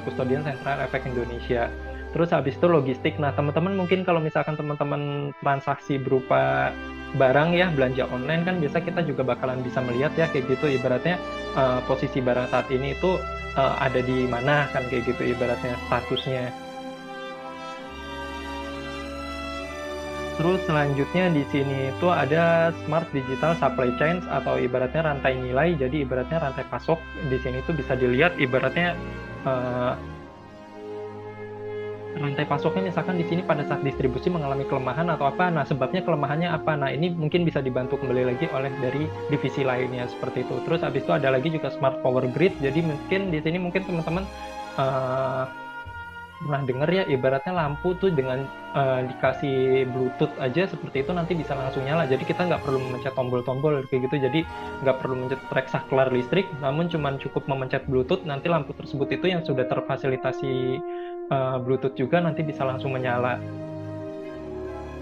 Kustodian Sentral Efek Indonesia. Terus habis itu logistik. Nah, teman-teman mungkin kalau misalkan teman-teman transaksi berupa barang ya, belanja online kan biasa kita juga bakalan bisa melihat ya kayak gitu ibaratnya posisi barang saat ini itu ada di mana kan kayak gitu ibaratnya statusnya. Terus selanjutnya di sini itu ada smart digital supply chains atau ibaratnya rantai nilai. Jadi ibaratnya rantai pasok di sini itu bisa dilihat ibaratnya rantai pasoknya misalkan di sini pada saat distribusi mengalami kelemahan atau apa. Nah, sebabnya kelemahannya apa? Nah, ini mungkin bisa dibantu kembali lagi oleh dari divisi lainnya seperti itu. Terus habis itu ada lagi juga smart power grid. Jadi mungkin di sini mungkin teman-teman pernah dengar ya ibaratnya lampu tuh dengan dikasih Bluetooth aja seperti itu nanti bisa langsung nyala. Jadi kita nggak perlu memencet tombol-tombol kayak gitu. Jadi nggak perlu memencet trek saklar listrik, namun cuman cukup memencet Bluetooth nanti lampu tersebut itu yang sudah terfasilitasi Bluetooth juga nanti bisa langsung menyala.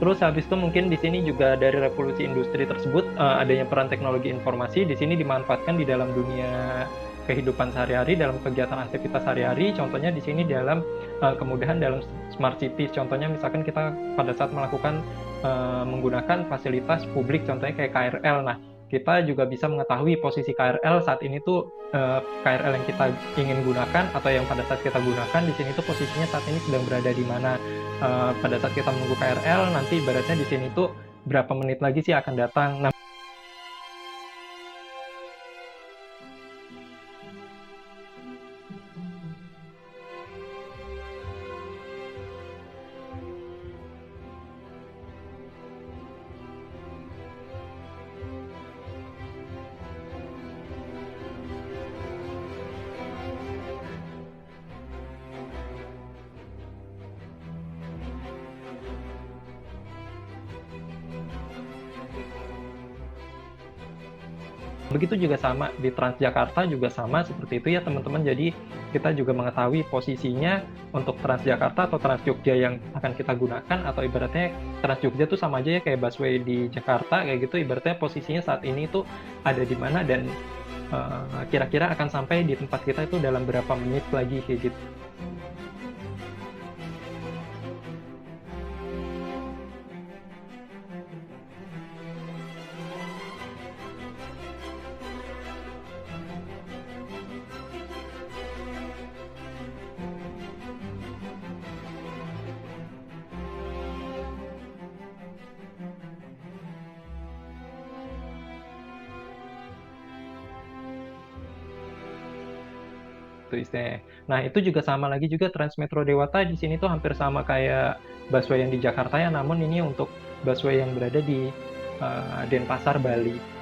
Terus habis itu mungkin di sini juga dari revolusi industri tersebut adanya peran teknologi informasi di sini dimanfaatkan di dalam dunia kehidupan sehari-hari dalam kegiatan aktivitas sehari-hari. Contohnya di sini dalam kemudahan dalam smart cities. Contohnya misalkan kita pada saat melakukan menggunakan fasilitas publik contohnya kayak KRL. Nah, kita juga bisa mengetahui posisi KRL saat ini tuh KRL yang kita ingin gunakan atau yang pada saat kita gunakan di sini tuh posisinya saat ini sedang berada di mana. Pada saat kita menunggu KRL nanti ibaratnya di sini tuh berapa menit lagi sih akan datang. Nah, begitu juga sama di Transjakarta juga sama seperti itu ya teman-teman. Jadi kita juga mengetahui posisinya untuk Transjakarta atau Trans Jogja yang akan kita gunakan atau ibaratnya Trans Jogja tuh sama aja ya kayak busway di Jakarta kayak gitu. Ibaratnya posisinya saat ini tuh ada di mana dan kira-kira akan sampai di tempat kita itu dalam berapa menit lagi kayak gitu. gitu istilahnya. Nah, itu juga sama lagi juga Transmetro Dewata di sini tuh hampir sama kayak busway yang di Jakarta ya, namun ini untuk busway yang berada di Denpasar, Bali.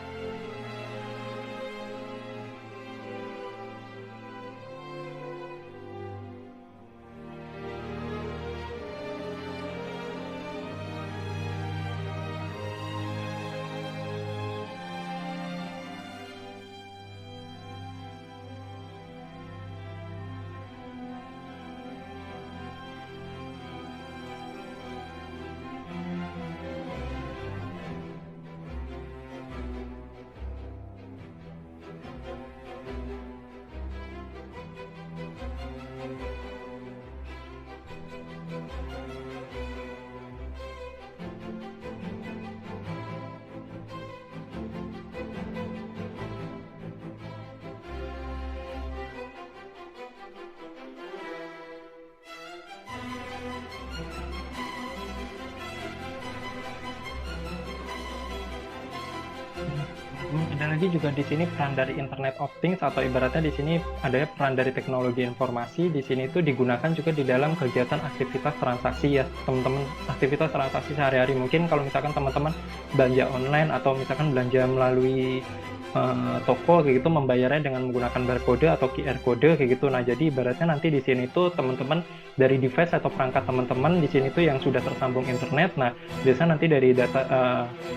Ada lagi juga di sini peran dari Internet of Things, atau ibaratnya di sini ada peran dari teknologi informasi. Di sini itu digunakan juga di dalam kegiatan aktivitas transaksi ya teman-teman, aktivitas transaksi sehari-hari. Mungkin kalau misalkan teman-teman belanja online atau misalkan belanja melalui toko kayak gitu, membayarnya dengan menggunakan barcode atau QR code kayak gitu. Nah, jadi ibaratnya nanti di sini tuh teman-teman dari device atau perangkat teman-teman di sini tuh yang sudah tersambung internet. Nah, biasanya nanti dari data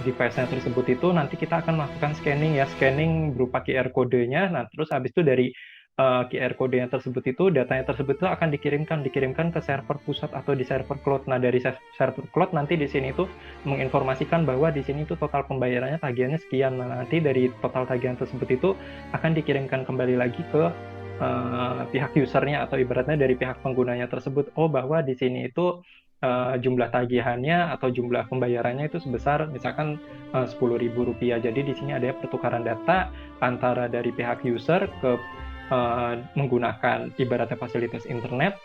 device-nya tersebut itu nanti kita akan melakukan scanning berupa QR kodenya. Nah, terus habis itu dari QR kodenya tersebut itu, datanya tersebut itu akan dikirimkan ke server pusat atau di server cloud. Nah, dari server cloud nanti di sini itu menginformasikan bahwa di sini itu total pembayarannya, tagihannya sekian. Nah, nanti dari total tagihan tersebut itu akan dikirimkan kembali lagi ke pihak usernya atau ibaratnya dari pihak penggunanya tersebut. Oh, bahwa di sini itu jumlah tagihannya atau jumlah pembayarannya itu sebesar misalkan Rp10.000. Jadi di sini ada pertukaran data antara dari pihak user ke menggunakan ibaratnya fasilitas internet,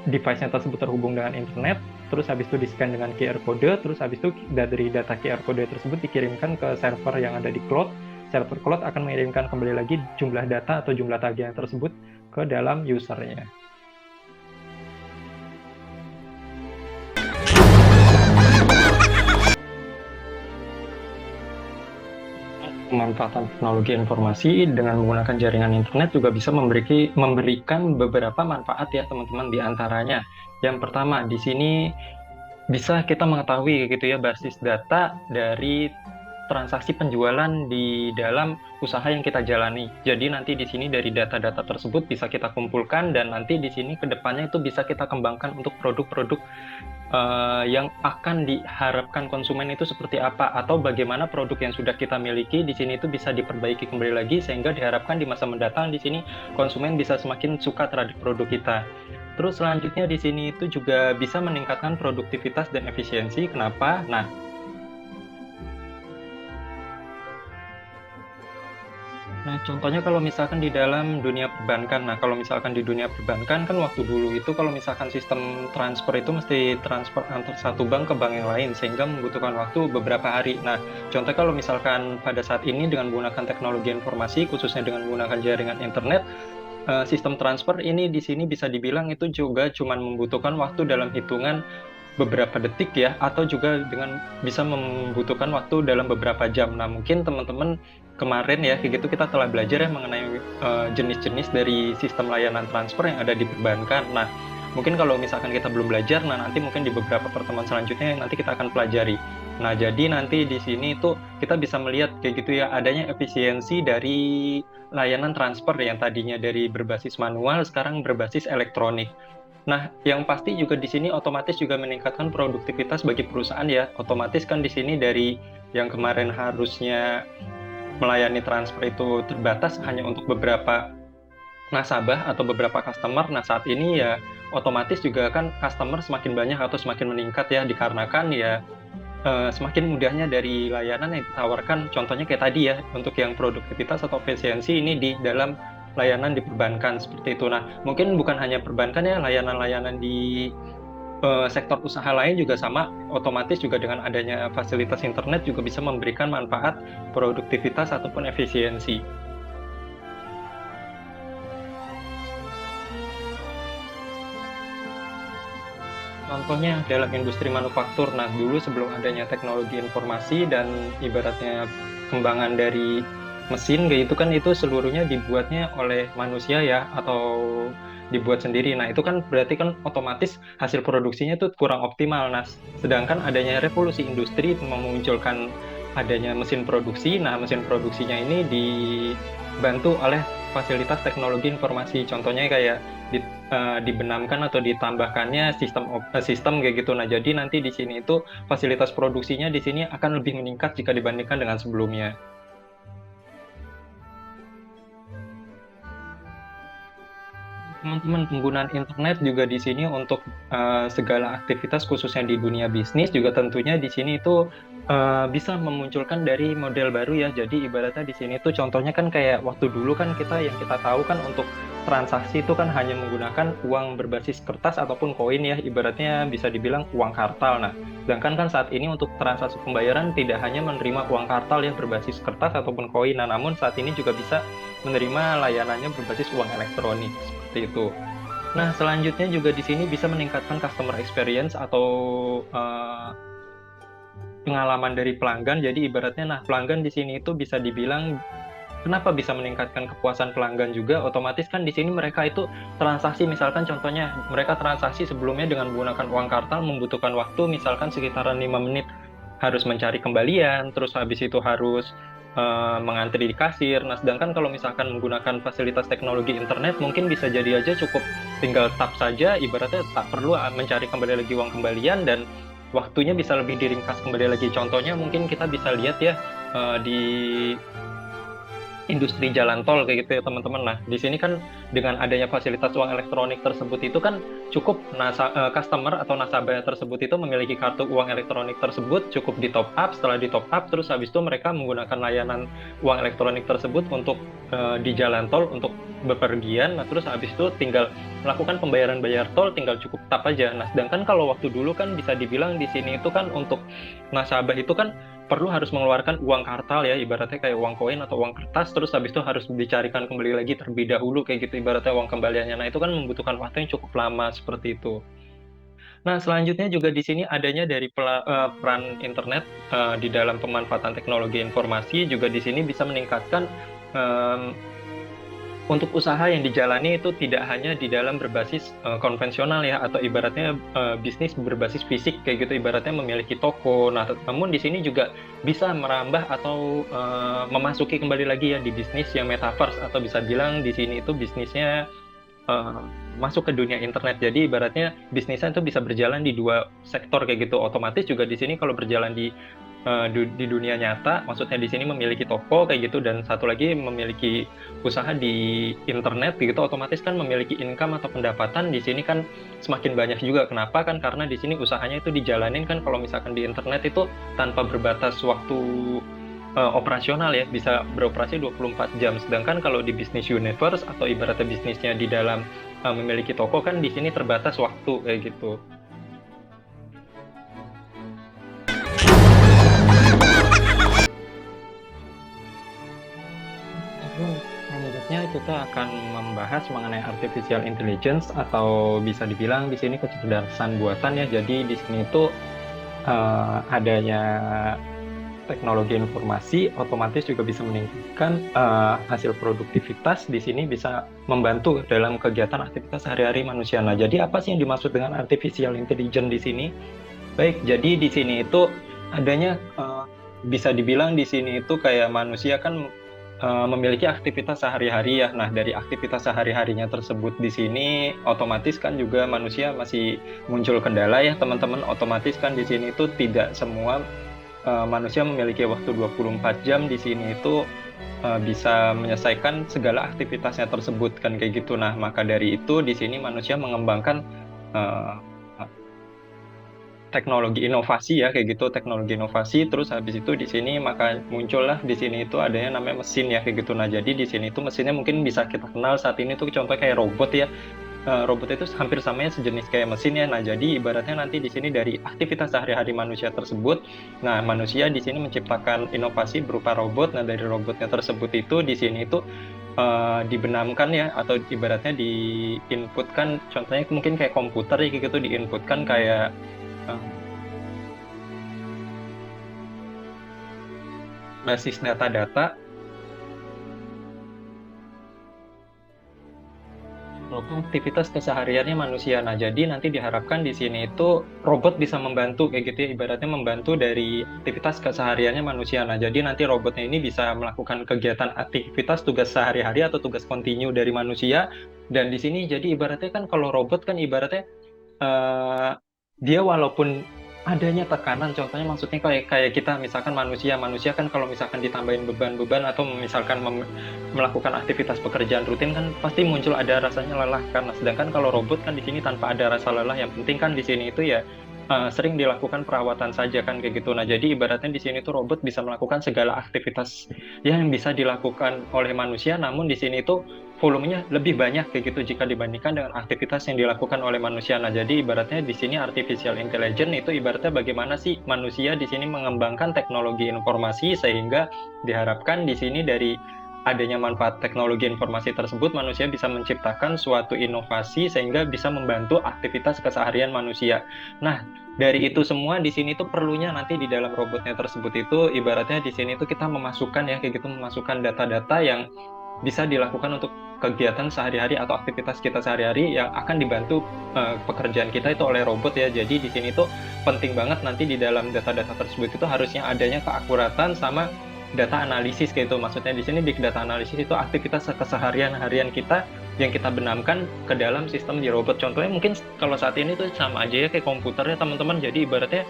device-nya tersebut terhubung dengan internet, terus habis itu di-scan dengan QR code, terus habis itu dari data QR code tersebut dikirimkan ke server yang ada di cloud. Server cloud akan mengirimkan kembali lagi jumlah data atau jumlah tagihan tersebut ke dalam usernya. Pemanfaatan teknologi informasi dengan menggunakan jaringan internet juga bisa memberikan beberapa manfaat ya teman-teman, di antaranya. Yang pertama, di sini bisa kita mengetahui gitu ya basis data dari transaksi penjualan di dalam usaha yang kita jalani. Jadi nanti di sini dari data-data tersebut bisa kita kumpulkan, dan nanti di sini kedepannya itu bisa kita kembangkan untuk produk-produk yang akan diharapkan konsumen itu seperti apa, atau bagaimana produk yang sudah kita miliki di sini itu bisa diperbaiki kembali lagi, sehingga diharapkan di masa mendatang di sini konsumen bisa semakin suka terhadap produk kita. Terus selanjutnya di sini itu juga bisa meningkatkan produktivitas dan efisiensi. Kenapa? Nah, contohnya kalau misalkan di dalam dunia perbankan. Nah, kalau misalkan di dunia perbankan kan waktu dulu itu kalau misalkan sistem transfer itu mesti transfer antar satu bank ke bank yang lain, sehingga membutuhkan waktu beberapa hari. Nah, contoh kalau misalkan pada saat ini dengan menggunakan teknologi informasi, khususnya dengan menggunakan jaringan internet, sistem transfer ini di sini bisa dibilang itu juga cuma membutuhkan waktu dalam hitungan beberapa detik ya, atau juga dengan bisa membutuhkan waktu dalam beberapa jam. Nah, mungkin teman-teman kemarin ya kayak gitu kita telah belajar ya mengenai jenis-jenis dari sistem layanan transfer yang ada di perbankan. Nah, mungkin kalau misalkan kita belum belajar, nah nanti mungkin di beberapa pertemuan selanjutnya nanti kita akan pelajari. Nah, jadi nanti di sini itu kita bisa melihat kayak gitu ya, adanya efisiensi dari layanan transfer yang tadinya dari berbasis manual sekarang berbasis elektronik. Nah, yang pasti juga di sini otomatis juga meningkatkan produktivitas bagi perusahaan ya. Otomatis kan di sini dari yang kemarin harusnya melayani transfer itu terbatas hanya untuk beberapa nasabah atau beberapa customer. Nah, saat ini ya otomatis juga kan customer semakin banyak atau semakin meningkat ya, dikarenakan ya semakin mudahnya dari layanan yang ditawarkan. Contohnya kayak tadi ya, untuk yang produktivitas atau efisiensi ini di dalam layanan di perbankan seperti itu. Nah, mungkin bukan hanya perbankan ya, layanan-layanan di sektor usaha lain juga sama, otomatis juga dengan adanya fasilitas internet juga bisa memberikan manfaat produktivitas ataupun efisiensi. Contohnya dalam industri manufaktur. Nah, dulu sebelum adanya teknologi informasi dan ibaratnya kembangan dari mesin kayak gitu kan, itu seluruhnya dibuatnya oleh manusia ya, atau dibuat sendiri. Nah, itu kan berarti kan otomatis hasil produksinya tuh kurang optimal. Nah, sedangkan adanya revolusi industri memunculkan adanya mesin produksi. Nah, mesin produksinya ini dibantu oleh fasilitas teknologi informasi. Contohnya kayak dibenamkan atau ditambahkannya sistem kayak gitu. Nah, jadi nanti di sini itu fasilitas produksinya di sini akan lebih meningkat jika dibandingkan dengan sebelumnya. Teman-teman, penggunaan internet juga di sini untuk segala aktivitas khususnya di dunia bisnis juga tentunya di sini itu bisa memunculkan dari model baru ya. Jadi ibaratnya di sini tuh contohnya kan kayak waktu dulu kan yang kita tahu kan untuk transaksi itu kan hanya menggunakan uang berbasis kertas ataupun koin ya, ibaratnya bisa dibilang uang kartal. Nah, sedangkan kan saat ini untuk transaksi pembayaran tidak hanya menerima uang kartal ya berbasis kertas ataupun koin, nah, namun saat ini juga bisa menerima layanannya berbasis uang elektronik seperti itu. Nah, selanjutnya juga di sini bisa meningkatkan customer experience atau pengalaman dari pelanggan. Jadi ibaratnya, nah, pelanggan di sini itu bisa dibilang kenapa bisa meningkatkan kepuasan pelanggan juga, otomatis kan di sini mereka itu transaksi, misalkan contohnya mereka transaksi sebelumnya dengan menggunakan uang kartal membutuhkan waktu misalkan sekitaran 5 menit harus mencari kembalian, terus habis itu harus mengantri di kasir. Nah, sedangkan kalau misalkan menggunakan fasilitas teknologi internet, mungkin bisa jadi aja cukup tinggal tap saja, ibaratnya tak perlu mencari kembali lagi uang kembalian, dan waktunya bisa lebih diringkas kembali lagi. Contohnya mungkin kita bisa lihat ya di industri jalan tol kayak gitu ya teman-teman. Nah, di sini kan dengan adanya fasilitas uang elektronik tersebut itu kan cukup customer atau nasabah tersebut itu memiliki kartu uang elektronik tersebut, cukup di top up. Setelah di top up terus habis itu mereka menggunakan layanan uang elektronik tersebut untuk di jalan tol untuk bepergian. Nah, terus habis itu tinggal melakukan pembayaran bayar tol, tinggal cukup tap aja. Nah, sedangkan kalau waktu dulu kan bisa dibilang di sini itu kan untuk nasabah itu kan perlu harus mengeluarkan uang kartal ya, ibaratnya kayak uang koin atau uang kertas, terus habis itu harus dicarikan kembali lagi terlebih dahulu kayak gitu ibaratnya uang kembaliannya. Nah, itu kan membutuhkan waktu yang cukup lama seperti itu. Nah, selanjutnya juga di sini adanya dari peran internet di dalam pemanfaatan teknologi informasi juga di sini bisa meningkatkan untuk usaha yang dijalani itu tidak hanya di dalam berbasis konvensional ya, atau ibaratnya bisnis berbasis fisik kayak gitu, ibaratnya memiliki toko. Nah, namun di sini juga bisa merambah atau memasuki kembali lagi ya di bisnis yang metaverse, atau bisa bilang di sini itu bisnisnya masuk ke dunia internet. Jadi ibaratnya bisnisnya itu bisa berjalan di dua sektor kayak gitu. Otomatis juga di sini kalau berjalan di dunia nyata, maksudnya di sini memiliki toko kayak gitu, dan satu lagi memiliki usaha di internet gitu, otomatis kan memiliki income atau pendapatan di sini kan semakin banyak juga. Kenapa? Kan karena di sini usahanya itu dijalanin kan kalau misalkan di internet itu tanpa berbatas waktu operasional ya, bisa beroperasi 24 jam. Sedangkan kalau di bisnis universe atau ibaratnya bisnisnya di dalam memiliki toko kan di sini terbatas waktu kayak gitu. Selanjutnya kita akan membahas mengenai artificial intelligence, atau bisa dibilang di sini kecerdasan buatan ya. Jadi di sini itu adanya teknologi informasi otomatis juga bisa meningkatkan hasil produktivitas. Di sini bisa membantu dalam kegiatan aktivitas sehari-hari manusia. Nah, jadi apa sih yang dimaksud dengan artificial intelligence di sini? Baik, jadi di sini itu adanya bisa dibilang di sini itu kayak manusia kan memiliki aktivitas sehari-hari ya. Nah, dari aktivitas sehari-harinya tersebut di sini otomatis kan juga manusia masih muncul kendala ya, teman-teman. Otomatis kan di sini itu tidak semua manusia memiliki waktu 24 jam di sini itu bisa menyelesaikan segala aktivitasnya tersebut kan kayak gitu. Nah, maka dari itu di sini manusia mengembangkan teknologi inovasi ya kayak gitu, teknologi inovasi. Terus habis itu di sini maka muncullah di sini itu adanya namanya mesin ya kayak gitu. Nah, jadi di sini itu mesinnya mungkin bisa kita kenal saat ini tuh contohnya kayak robot ya. Robot itu hampir samanya sejenis kayak mesin ya. Nah, jadi ibaratnya nanti di sini dari aktivitas sehari-hari manusia tersebut, nah, manusia di sini menciptakan inovasi berupa robot. Nah, dari robotnya tersebut itu di sini itu dibenamkan ya, atau ibaratnya diinputkan, contohnya mungkin kayak komputer ya kayak gitu, diinputkan kayak basis data-data melakukan aktivitas kesehariannya manusia. Nah, jadi nanti diharapkan di sini itu robot bisa membantu kayak gitu ya, ibaratnya membantu dari aktivitas kesehariannya manusia. Nah, jadi nanti robotnya ini bisa melakukan kegiatan aktivitas tugas sehari-hari atau tugas kontinu dari manusia. Dan di sini jadi ibaratnya kan kalau robot kan ibaratnya dia walaupun adanya tekanan, contohnya maksudnya kayak kita misalkan manusia kan kalau misalkan ditambahin beban-beban atau misalkan melakukan aktivitas pekerjaan rutin kan pasti muncul ada rasanya lelah, karena sedangkan kalau robot kan di sini tanpa ada rasa lelah, yang penting kan di sini itu ya sering dilakukan perawatan saja kan kayak gitu. Nah, jadi ibaratnya di sini tuh robot bisa melakukan segala aktivitas yang bisa dilakukan oleh manusia, namun di sini itu volumenya lebih banyak kayak gitu jika dibandingkan dengan aktivitas yang dilakukan oleh manusia. Nah, jadi ibaratnya di sini artificial intelligence itu ibaratnya bagaimana sih manusia di sini mengembangkan teknologi informasi sehingga diharapkan di sini dari adanya manfaat teknologi informasi tersebut manusia bisa menciptakan suatu inovasi sehingga bisa membantu aktivitas keseharian manusia. Nah, dari itu semua di sini tuh perlunya nanti di dalam robotnya tersebut itu ibaratnya di sini tuh kita memasukkan ya kayak gitu, memasukkan data-data yang bisa dilakukan untuk kegiatan sehari-hari atau aktivitas kita sehari-hari yang akan dibantu pekerjaan kita itu oleh robot ya. Jadi di sini tuh penting banget nanti di dalam data-data tersebut itu harusnya adanya keakuratan sama data analisis kayak itu. Maksudnya di sini big data analisis itu aktivitas keseharian harian kita yang kita benamkan ke dalam sistem di robot. Contohnya mungkin kalau saat ini tuh sama aja ya kayak komputer ya teman-teman. Jadi ibaratnya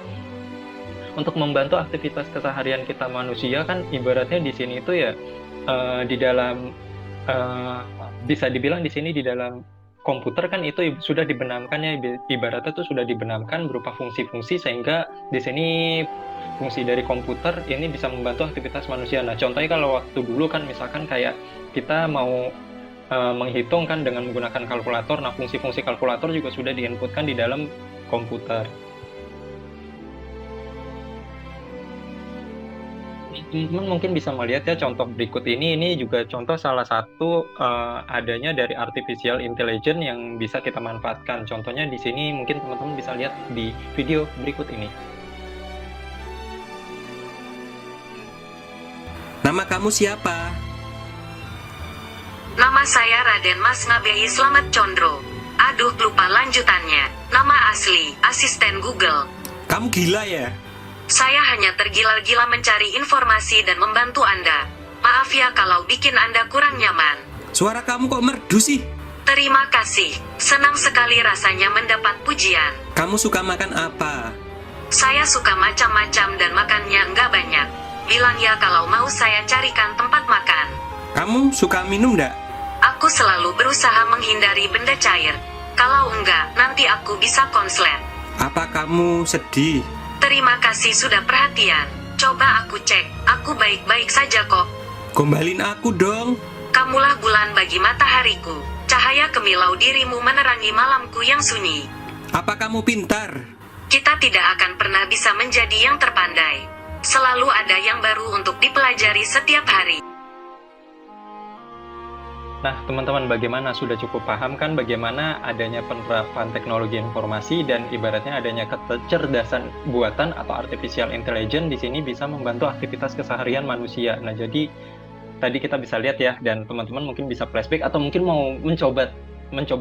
untuk membantu aktivitas keseharian kita manusia kan ibaratnya di sini itu ya di dalam bisa dibilang di sini di dalam komputer kan itu sudah dibenamkan ya, ibaratnya itu sudah dibenamkan berupa fungsi-fungsi sehingga di sini fungsi dari komputer ini bisa membantu aktivitas manusia. Nah, contohnya kalau waktu dulu kan misalkan kayak kita mau menghitung kan dengan menggunakan kalkulator, nah fungsi-fungsi kalkulator juga sudah diinputkan di dalam komputer. Teman mungkin bisa melihat ya contoh berikut ini juga contoh salah satu adanya dari artificial intelligence yang bisa kita manfaatkan. Contohnya di sini mungkin teman-teman bisa lihat di video berikut ini. Nama kamu siapa? Nama saya Raden Mas Ngabehi Slamet Condro. Aduh, lupa lanjutannya. Nama asli, asisten Google. Kamu gila ya? Saya hanya tergila-gila mencari informasi dan membantu Anda. Maaf ya kalau bikin Anda kurang nyaman. Suara kamu kok merdu sih? Terima kasih. Senang sekali rasanya mendapat pujian. Kamu suka makan apa? Saya suka macam-macam dan makannya nggak banyak. Bilang ya kalau mau saya carikan tempat makan. Kamu suka minum nggak? Aku selalu berusaha menghindari benda cair. Kalau enggak, nanti aku bisa konslet. Apa kamu sedih? Terima kasih sudah perhatian. Coba aku cek, aku baik-baik saja kok. Gombalin aku dong. Kamulah bulan bagi matahariku. Cahaya kemilau dirimu menerangi malamku yang sunyi. Apa kamu pintar? Kita tidak akan pernah bisa menjadi yang terpandai. Selalu ada yang baru untuk dipelajari setiap hari. Nah, teman-teman, bagaimana sudah cukup paham kan bagaimana adanya penerapan teknologi informasi dan ibaratnya adanya kecerdasan buatan atau artificial intelligence di sini bisa membantu aktivitas keseharian manusia. Nah, jadi tadi kita bisa lihat ya, dan teman-teman mungkin bisa flashback atau mungkin mau mencoba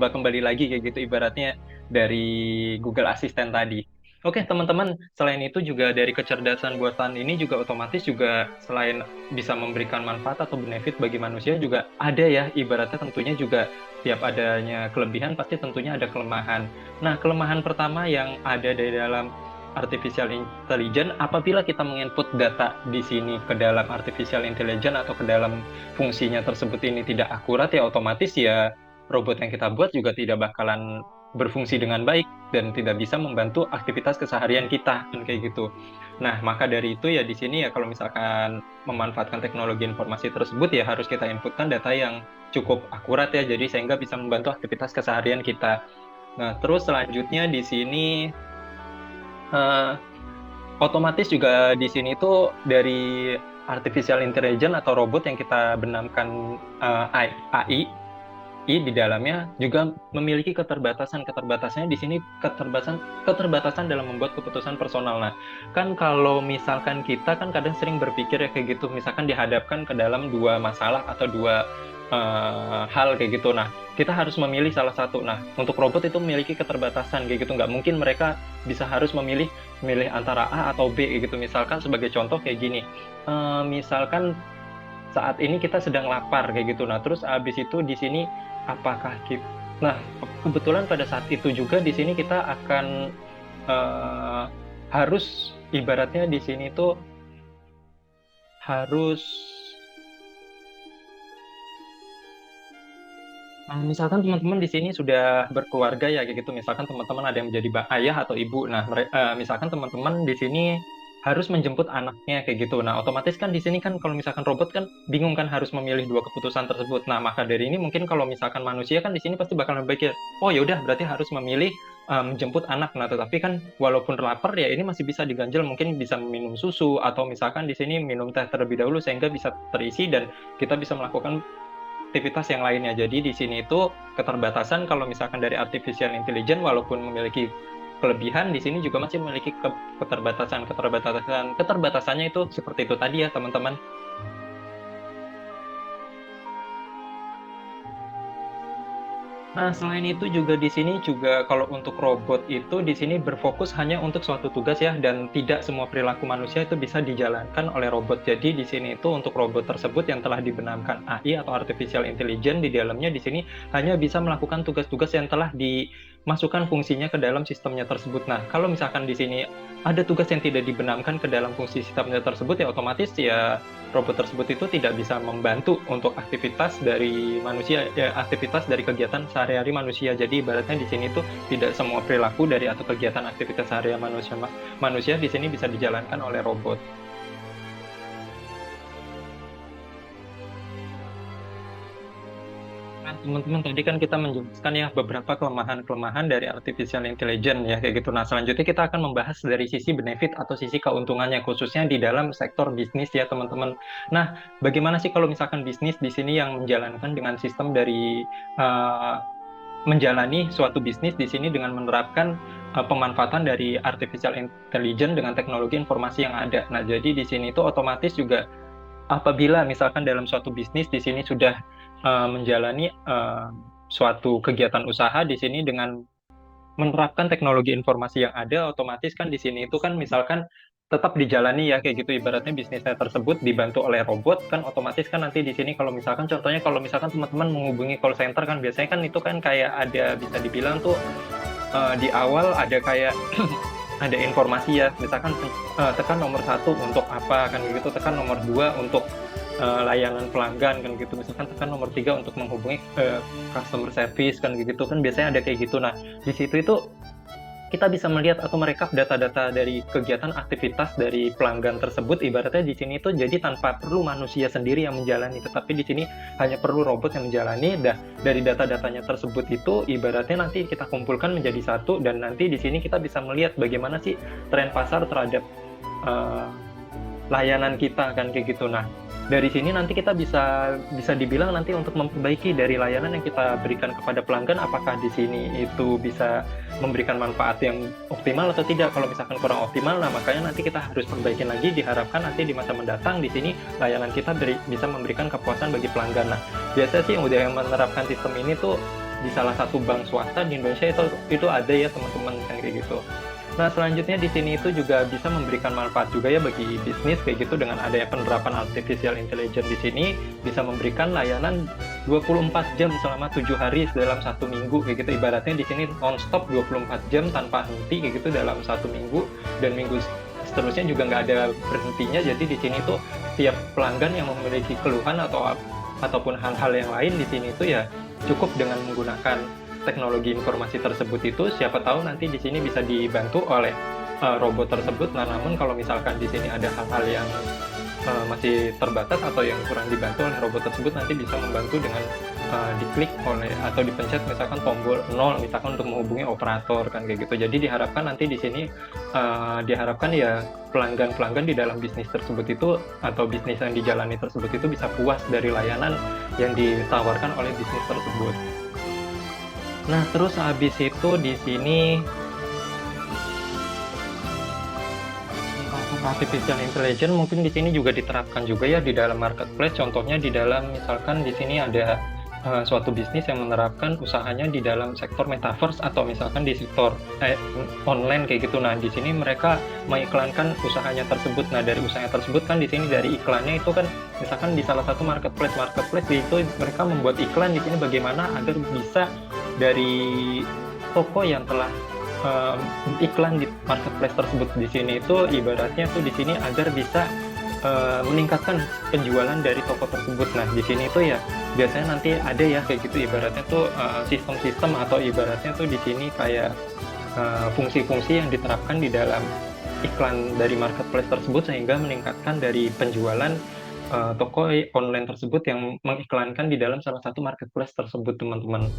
kembali lagi kayak gitu ibaratnya dari Google Assistant tadi. Oke, teman-teman, selain itu juga dari kecerdasan buatan ini juga otomatis juga selain bisa memberikan manfaat atau benefit bagi manusia juga ada ya, ibaratnya tentunya juga tiap adanya kelebihan pasti tentunya ada kelemahan. Nah, kelemahan pertama yang ada di dalam artificial intelligence apabila kita menginput data di sini ke dalam artificial intelligence atau ke dalam fungsinya tersebut ini tidak akurat ya otomatis ya robot yang kita buat juga tidak bakalan berfungsi dengan baik dan tidak bisa membantu aktivitas keseharian kita kan kayak gitu. Nah, maka dari itu ya di sini ya kalau misalkan memanfaatkan teknologi informasi tersebut ya harus kita inputkan data yang cukup akurat ya jadi sehingga bisa membantu aktivitas keseharian kita. Nah, terus selanjutnya di sini otomatis juga di sini tuh dari artificial intelligence atau robot yang kita benamkan AI di dalamnya juga memiliki keterbatasan. Keterbatasannya di sini keterbatasan dalam membuat keputusan personal. Nah, kan kalau misalkan kita kan kadang sering berpikir ya kayak gitu, misalkan dihadapkan ke dalam dua masalah atau dua hal kayak gitu. Nah, kita harus memilih salah satu. Nah, untuk robot itu memiliki keterbatasan kayak gitu. Nggak mungkin mereka bisa harus memilih antara A atau B kayak gitu. Misalkan sebagai contoh kayak gini, misalkan saat ini kita sedang lapar kayak gitu. Nah, terus abis itu di sini apakah kita, nah kebetulan pada saat itu juga di sini kita akan harus ibaratnya di sini tuh harus misalkan teman-teman di sini sudah berkeluarga ya kayak gitu. Misalkan teman-teman ada yang menjadi ayah atau ibu. Nah, misalkan teman-teman di sini harus menjemput anaknya kayak gitu. Nah, otomatis kan di sini kan kalau misalkan robot kan bingung kan harus memilih dua keputusan tersebut. Nah, maka dari ini mungkin kalau misalkan manusia kan di sini pasti bakal berpikir, oh ya udah berarti harus memilih menjemput anak. Nah, tetapi kan walaupun lapar ya ini masih bisa diganjel, mungkin bisa minum susu atau misalkan di sini minum teh terlebih dahulu sehingga bisa terisi dan kita bisa melakukan aktivitas yang lainnya. Jadi di sini itu keterbatasan kalau misalkan dari artificial intelligence walaupun memiliki kelebihan, di sini juga masih memiliki keterbatasannya itu seperti itu tadi ya teman-teman. Nah, selain itu juga di sini juga kalau untuk robot itu di sini berfokus hanya untuk suatu tugas ya, dan tidak semua perilaku manusia itu bisa dijalankan oleh robot. Jadi di sini itu untuk robot tersebut yang telah dibenamkan AI atau artificial intelligence di dalamnya di sini hanya bisa melakukan tugas-tugas yang telah dimasukkan fungsinya ke dalam sistemnya tersebut. Nah, kalau misalkan di sini ada tugas yang tidak dibenamkan ke dalam fungsi sistemnya tersebut ya otomatis ya robot tersebut itu tidak bisa membantu untuk aktivitas dari manusia, ya, aktivitas dari kegiatan sehari-hari manusia. Jadi ibaratnya di sini tuh tidak semua perilaku dari atau kegiatan aktivitas sehari-hari manusia di sini bisa dijalankan oleh robot. Nah, teman-teman tadi kan kita menjelaskan ya beberapa kelemahan-kelemahan dari artificial intelligence ya kayak gitu. Nah, selanjutnya kita akan membahas dari sisi benefit atau sisi keuntungannya khususnya di dalam sektor bisnis ya teman-teman. Nah, bagaimana sih kalau misalkan bisnis di sini yang menjalankan dengan sistem dari menjalani suatu bisnis di sini dengan menerapkan pemanfaatan dari artificial intelligence dengan teknologi informasi yang ada. Nah, jadi di sini itu otomatis juga apabila misalkan dalam suatu bisnis di sini sudah menjalani suatu kegiatan usaha di sini dengan menerapkan teknologi informasi yang ada, otomatis kan di sini itu kan misalkan tetap dijalani ya kayak gitu, ibaratnya bisnisnya tersebut dibantu oleh robot kan otomatis kan nanti di sini kalau misalkan contohnya kalau misalkan teman-teman menghubungi call center kan biasanya kan itu kan kayak ada bisa dibilang tuh di awal ada kayak ada informasi ya, misalkan tekan nomor 1 untuk apa kan gitu, tekan nomor 2 untuk layanan pelanggan kan gitu, misalkan tekan nomor 3 untuk menghubungi customer service kan gitu kan biasanya ada kayak gitu. Nah, di situ itu kita bisa melihat atau merekap data-data dari kegiatan aktivitas dari pelanggan tersebut, ibaratnya di sini itu jadi tanpa perlu manusia sendiri yang menjalani, tetapi di sini hanya perlu robot yang menjalani. Dari data-datanya tersebut itu ibaratnya nanti kita kumpulkan menjadi satu, dan nanti di sini kita bisa melihat bagaimana sih tren pasar terhadap layanan kita kan kayak gitu. Nah, dari sini nanti kita bisa dibilang nanti untuk memperbaiki dari layanan yang kita berikan kepada pelanggan, apakah di sini itu bisa memberikan manfaat yang optimal atau tidak. Kalau misalkan kurang optimal, nah makanya nanti kita harus perbaikin lagi. Diharapkan nanti di masa mendatang di sini layanan kita bisa memberikan kepuasan bagi pelanggan. Nah, biasa sih yang udah menerapkan sistem ini tuh di salah satu bank swasta di Indonesia itu ada ya teman-teman kayak gitu. Nah, selanjutnya di sini itu juga bisa memberikan manfaat juga ya bagi bisnis kayak gitu, dengan adanya penerapan artificial intelligence di sini bisa memberikan layanan 24 jam selama 7 hari dalam 1 minggu kayak gitu. Ibaratnya di sini non-stop 24 jam tanpa henti kayak gitu dalam 1 minggu, dan minggu seterusnya juga nggak ada berhentinya. Jadi di sini tuh tiap pelanggan yang memiliki keluhan ataupun hal-hal yang lain di sini itu ya cukup dengan menggunakan teknologi informasi tersebut itu, siapa tahu nanti di sini bisa dibantu oleh robot tersebut. Nah, namun kalau misalkan di sini ada hal-hal yang masih terbatas atau yang kurang dibantu oleh robot tersebut, nanti bisa membantu dengan diklik oleh atau dipencet misalkan tombol 0 misalkan untuk menghubungi operator kan kayak gitu. Jadi diharapkan nanti di sini diharapkan ya pelanggan-pelanggan di dalam bisnis tersebut itu atau bisnis yang dijalani tersebut itu bisa puas dari layanan yang ditawarkan oleh bisnis tersebut. Nah, terus habis itu di sini artificial intelligence mungkin di sini juga diterapkan juga ya di dalam marketplace. Contohnya di dalam misalkan di sini ada suatu bisnis yang menerapkan usahanya di dalam sektor metaverse atau misalkan di sektor online kayak gitu. Nah, di sini mereka mengiklankan usahanya tersebut. Nah, dari usahanya tersebut kan di sini dari iklannya itu kan misalkan di salah satu marketplace itu mereka membuat iklan di sini bagaimana agar bisa dari toko yang telah iklan di marketplace tersebut di sini itu ibaratnya tuh di sini agar bisa meningkatkan penjualan dari toko tersebut. Nah, di sini tuh ya biasanya nanti ada ya kayak gitu ibaratnya tuh sistem-sistem atau ibaratnya tuh di sini kayak fungsi-fungsi yang diterapkan di dalam iklan dari marketplace tersebut sehingga meningkatkan dari penjualan toko online tersebut yang mengiklankan di dalam salah satu marketplace tersebut, teman-teman.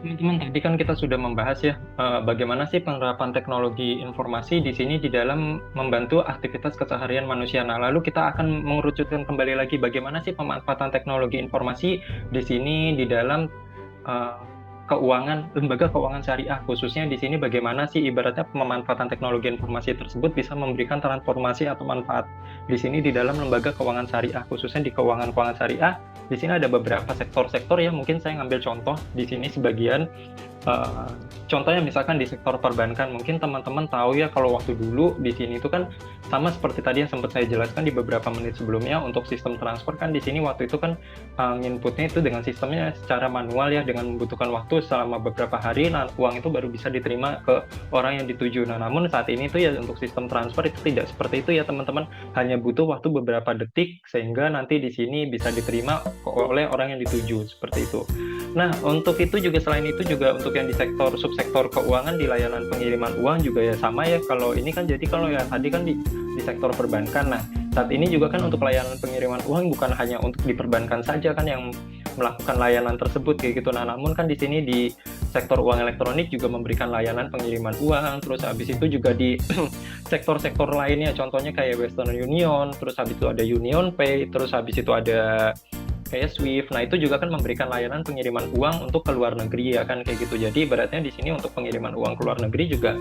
Teman-teman, tadi kan kita sudah membahas ya, bagaimana sih penerapan teknologi informasi di sini di dalam membantu aktivitas keseharian manusia. Nah, lalu kita akan mengerucutkan kembali lagi bagaimana sih pemanfaatan teknologi informasi di sini di dalam lembaga keuangan syariah, khususnya di sini bagaimana sih ibaratnya pemanfaatan teknologi informasi tersebut bisa memberikan transformasi atau manfaat di sini di dalam lembaga keuangan syariah, khususnya di keuangan syariah. Di sini ada beberapa sektor-sektor ya, mungkin saya ngambil contoh di sini sebagian. Contohnya misalkan di sektor perbankan, mungkin teman-teman tahu ya kalau waktu dulu di sini itu kan sama seperti tadi yang sempat saya jelaskan di beberapa menit sebelumnya untuk sistem transfer kan di sini waktu itu kan inputnya itu dengan sistemnya secara manual ya, dengan membutuhkan waktu selama beberapa hari. Nah, uang itu baru bisa diterima ke orang yang dituju. Nah, namun saat ini tuh ya untuk sistem transfer itu tidak seperti itu ya teman-teman, hanya butuh waktu beberapa detik sehingga nanti di sini bisa diterima oleh orang yang dituju seperti itu. Nah, untuk itu juga selain itu juga untuk yang di subsektor keuangan di layanan pengiriman uang juga ya sama ya. Kalau ini kan jadi kalau ya tadi kan di sektor perbankan. Nah, saat ini juga kan untuk layanan pengiriman uang bukan hanya untuk di perbankan saja kan yang melakukan layanan tersebut kayak gitu. Nah, namun kan di sini di sektor uang elektronik juga memberikan layanan pengiriman uang. Terus habis itu juga di sektor-sektor lainnya, contohnya kayak Western Union, terus habis itu ada Union Pay, terus habis itu ada kayak Swift. Nah, itu juga kan memberikan layanan pengiriman uang untuk ke luar negeri ya kan kayak gitu. Jadi ibaratnya di sini untuk pengiriman uang ke luar negeri juga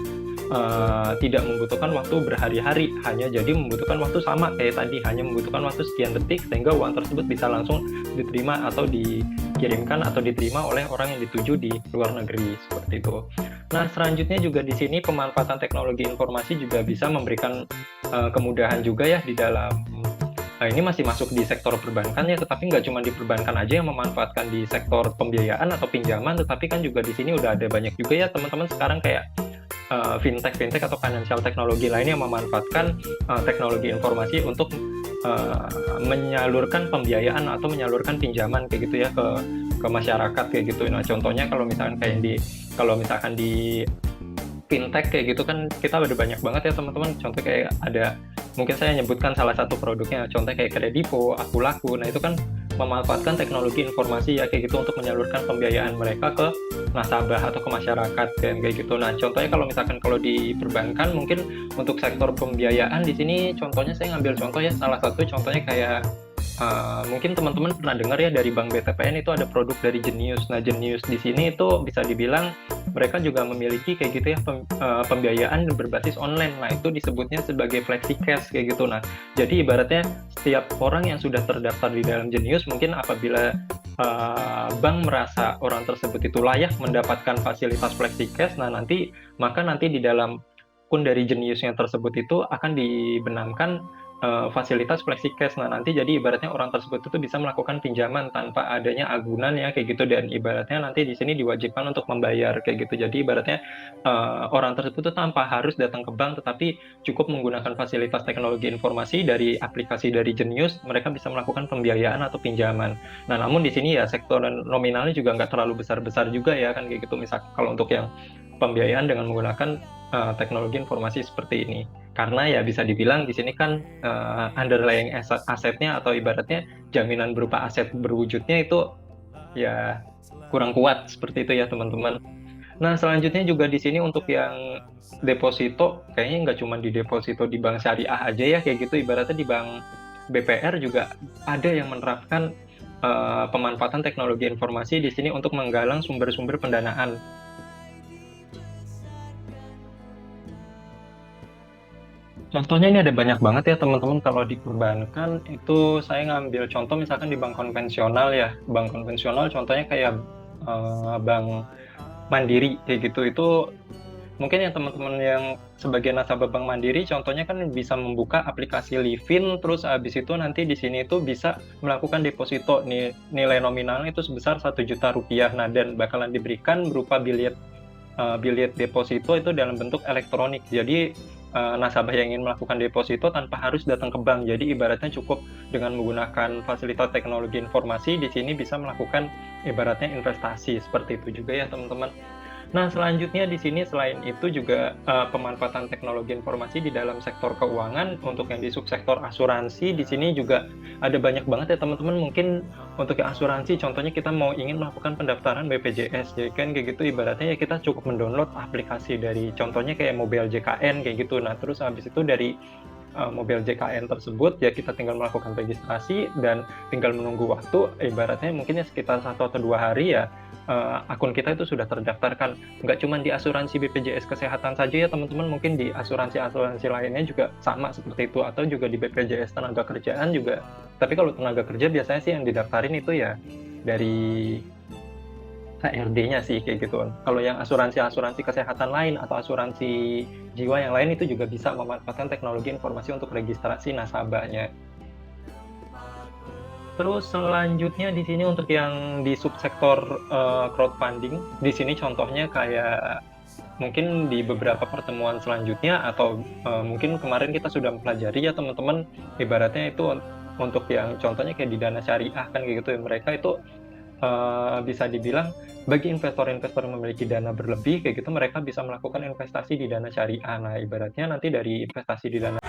tidak membutuhkan waktu berhari-hari, hanya jadi membutuhkan waktu sama kayak tadi, hanya membutuhkan waktu sekian detik sehingga uang tersebut bisa langsung diterima atau dikirimkan atau diterima oleh orang yang dituju di luar negeri seperti itu. Nah, selanjutnya juga di sini pemanfaatan teknologi informasi juga bisa memberikan kemudahan juga ya di dalam. Nah, ini masih masuk di sektor perbankan ya, tetapi nggak cuma di perbankan aja yang memanfaatkan di sektor pembiayaan atau pinjaman, tetapi kan juga di sini udah ada banyak juga ya teman-teman sekarang kayak fintech atau financial teknologi lainnya yang memanfaatkan teknologi informasi untuk menyalurkan pembiayaan atau menyalurkan pinjaman kayak gitu ya ke masyarakat kayak gitu. Nah, contohnya kalau misalkan di fintech kayak gitu kan kita ada banyak banget ya teman-teman. Contoh kayak ada, mungkin saya nyebutkan salah satu produknya, contoh kayak Kredivo, Akulaku. Nah, itu kan memanfaatkan teknologi informasi ya kayak gitu untuk menyalurkan pembiayaan mereka ke nasabah atau ke masyarakat kan kayak gitu. Nah, contohnya kalau di perbankan mungkin untuk sektor pembiayaan di sini contohnya saya ngambil contoh ya, salah satu contohnya kayak mungkin teman-teman pernah dengar ya dari Bank BTPN itu ada produk dari Genius. Nah, Genius di sini itu bisa dibilang mereka juga memiliki kayak gitu ya pembiayaan berbasis online. Nah, itu disebutnya sebagai flexi cash kayak gitu. Nah, jadi ibaratnya setiap orang yang sudah terdaftar di dalam Genius, mungkin apabila bank merasa orang tersebut itu layak mendapatkan fasilitas flexi cash, nah maka nanti di dalam akun dari Geniusnya tersebut itu akan dibenamkan fasilitas flexi cash. Nah, nanti jadi ibaratnya orang tersebut itu bisa melakukan pinjaman tanpa adanya agunan ya kayak gitu, dan ibaratnya nanti di sini diwajibkan untuk membayar kayak gitu. Jadi ibaratnya orang tersebut itu tanpa harus datang ke bank, tetapi cukup menggunakan fasilitas teknologi informasi dari aplikasi dari Genius, mereka bisa melakukan pembiayaan atau pinjaman. Nah, namun di sini ya sektor nominalnya juga nggak terlalu besar-besar juga ya kan kayak gitu. Misal kalau untuk yang pembiayaan dengan menggunakan teknologi informasi seperti ini. Karena ya bisa dibilang di sini kan underlying asetnya atau ibaratnya jaminan berupa aset berwujudnya itu ya kurang kuat seperti itu ya teman-teman. Nah, selanjutnya juga di sini untuk yang deposito, kayaknya nggak cuma di deposito di bank syariah aja ya, kayak gitu. Ibaratnya di bank BPR juga ada yang menerapkan pemanfaatan teknologi informasi di sini untuk menggalang sumber-sumber pendanaan. Contohnya ini ada banyak banget ya teman-teman. Kalau di perbankan itu saya ngambil contoh misalkan di bank konvensional ya. Bank konvensional contohnya kayak bank Mandiri kayak gitu. Itu mungkin yang teman-teman yang sebagai nasabah Bank Mandiri contohnya kan bisa membuka aplikasi Livin, terus habis itu nanti di sini itu bisa melakukan deposito nilai nominalnya itu sebesar 1 juta rupiah. Nah, dan bakalan diberikan berupa bilet deposito itu dalam bentuk elektronik. Jadi nasabah yang ingin melakukan deposito tanpa harus datang ke bank. Jadi ibaratnya cukup dengan menggunakan fasilitas teknologi informasi di sini bisa melakukan ibaratnya investasi seperti itu juga ya teman-teman. Nah, selanjutnya di sini selain itu juga pemanfaatan teknologi informasi di dalam sektor keuangan. Untuk yang di subsektor asuransi di sini juga ada banyak banget ya teman-teman. Mungkin untuk yang asuransi contohnya kita mau ingin melakukan pendaftaran BPJS ya kan kayak gitu, ibaratnya ya kita cukup mendownload aplikasi dari contohnya kayak Mobile JKN kayak gitu. Nah, terus habis itu dari Mobile JKN tersebut ya kita tinggal melakukan registrasi dan tinggal menunggu waktu, ibaratnya mungkin ya sekitar 1 atau 2 hari ya akun kita itu sudah terdaftarkan. Nggak cuma di asuransi BPJS kesehatan saja ya teman-teman, mungkin di asuransi lainnya juga sama seperti itu, atau juga di BPJS tenaga kerjaan juga. Tapi kalau tenaga kerja biasanya sih yang didaftarin itu ya dari HRD-nya sih kayak gitu. Kalau yang asuransi kesehatan lain atau asuransi jiwa yang lain itu juga bisa memanfaatkan teknologi informasi untuk registrasi nasabahnya. Terus selanjutnya di sini untuk yang di subsektor crowdfunding, di sini contohnya kayak mungkin di beberapa pertemuan selanjutnya atau mungkin kemarin kita sudah mempelajari ya teman-teman, ibaratnya itu untuk yang contohnya kayak di dana syariah kan kayak gitu ya, mereka itu bisa dibilang bagi investor-investor yang memiliki dana berlebih kayak gitu, mereka bisa melakukan investasi di dana syariah. Nah, ibaratnya nanti dari investasi di dana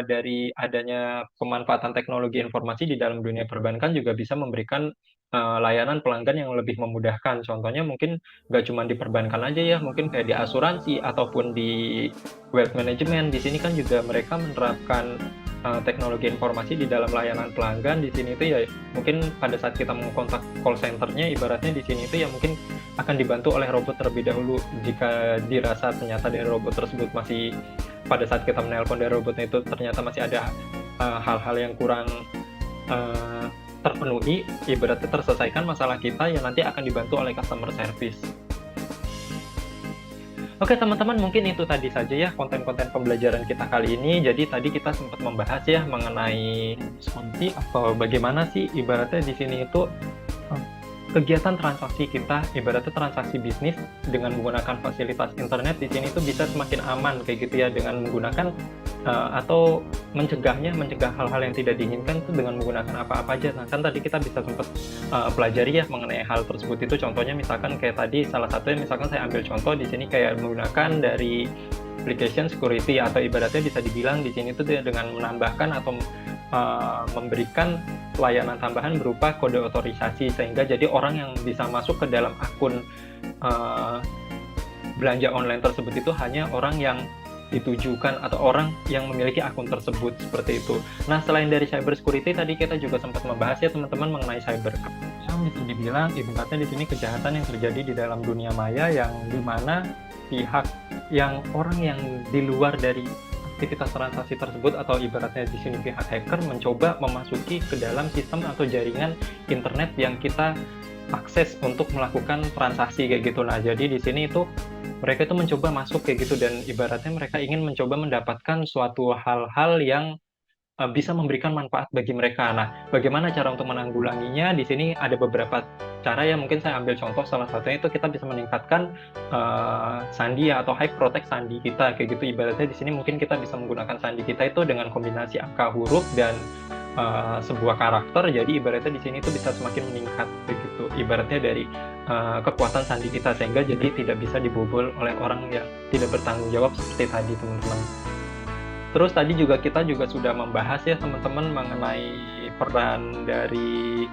dari adanya pemanfaatan teknologi informasi di dalam dunia perbankan juga bisa memberikan layanan pelanggan yang lebih memudahkan. Contohnya mungkin nggak cuma di perbankan aja ya, mungkin kayak di asuransi ataupun di wealth management. Di sini kan juga mereka menerapkan teknologi informasi di dalam layanan pelanggan. Di sini itu ya mungkin pada saat kita mengkontak call centernya, ibaratnya di sini itu ya mungkin akan dibantu oleh robot terlebih dahulu. Jika dirasa ternyata dari robot tersebut masih, pada saat kita menelpon dari robotnya itu ternyata masih ada hal-hal yang kurang terpenuhi, ibaratnya terselesaikan masalah kita, ya nanti akan dibantu oleh customer service. Oke teman-teman, mungkin itu tadi saja ya konten-konten pembelajaran kita kali ini. Jadi tadi kita sempat membahas ya mengenai seperti apa, bagaimana sih ibaratnya di sini itu kegiatan transaksi kita, ibaratnya transaksi bisnis dengan menggunakan fasilitas internet di sini itu bisa semakin aman kayak gitu ya, dengan menggunakan atau mencegah hal-hal yang tidak diinginkan itu dengan menggunakan apa-apa aja. Nah kan tadi kita bisa sempat pelajari ya mengenai hal tersebut itu. Contohnya misalkan kayak tadi salah satunya misalkan saya ambil contoh di sini kayak menggunakan dari application security, atau ibaratnya bisa dibilang di sini tuh dengan menambahkan atau memberikan layanan tambahan berupa kode otorisasi, sehingga jadi orang yang bisa masuk ke dalam akun belanja online tersebut itu hanya orang yang ditujukan atau orang yang memiliki akun tersebut, seperti itu. Nah selain dari cyber security tadi kita juga sempat membahas ya teman-teman mengenai cyber crime, yang bisa dibilang ibaratnya di sini kejahatan yang terjadi di dalam dunia maya, yang dimana pihak yang orang yang di luar dari aktivitas transaksi tersebut, atau ibaratnya di sini pihak hacker mencoba memasuki ke dalam sistem atau jaringan internet yang kita akses untuk melakukan transaksi kayak gitu. Nah, jadi di sini itu mereka itu mencoba masuk kayak gitu, dan ibaratnya mereka ingin mencoba mendapatkan suatu hal-hal yang bisa memberikan manfaat bagi mereka. Nah, bagaimana cara untuk menanggulanginya? Di sini ada beberapa cara ya, mungkin saya ambil contoh salah satunya itu kita bisa meningkatkan sandi atau high protect sandi kita kayak gitu. Ibaratnya di sini mungkin kita bisa menggunakan sandi kita itu dengan kombinasi angka, huruf, dan sebuah karakter. Jadi ibaratnya di sini itu bisa semakin meningkat begitu. Ibaratnya dari kekuatan sandi kita, sehingga jadi tidak bisa dibobol oleh orang yang tidak bertanggung jawab seperti tadi teman-teman. Terus tadi juga kita juga sudah membahas ya teman-teman mengenai peran dari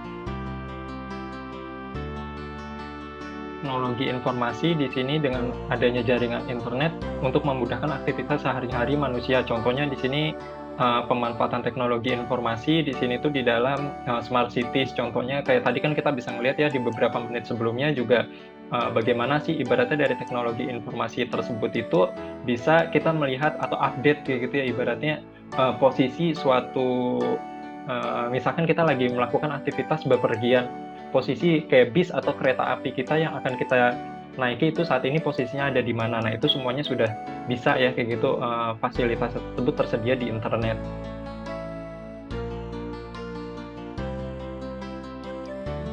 teknologi informasi di sini dengan adanya jaringan internet untuk memudahkan aktivitas sehari-hari manusia. Contohnya di sini pemanfaatan teknologi informasi di sini tuh di dalam smart cities. Contohnya kayak tadi kan kita bisa ngelihat ya di beberapa menit sebelumnya juga bagaimana sih ibaratnya dari teknologi informasi tersebut itu bisa kita melihat atau update kayak gitu ya, ibaratnya posisi suatu misalkan kita lagi melakukan aktivitas bepergian, posisi kayak bis atau kereta api kita yang akan kita naiki itu saat ini posisinya ada di mana. Nah itu semuanya sudah bisa ya kayak gitu, fasilitas tersebut tersedia di internet.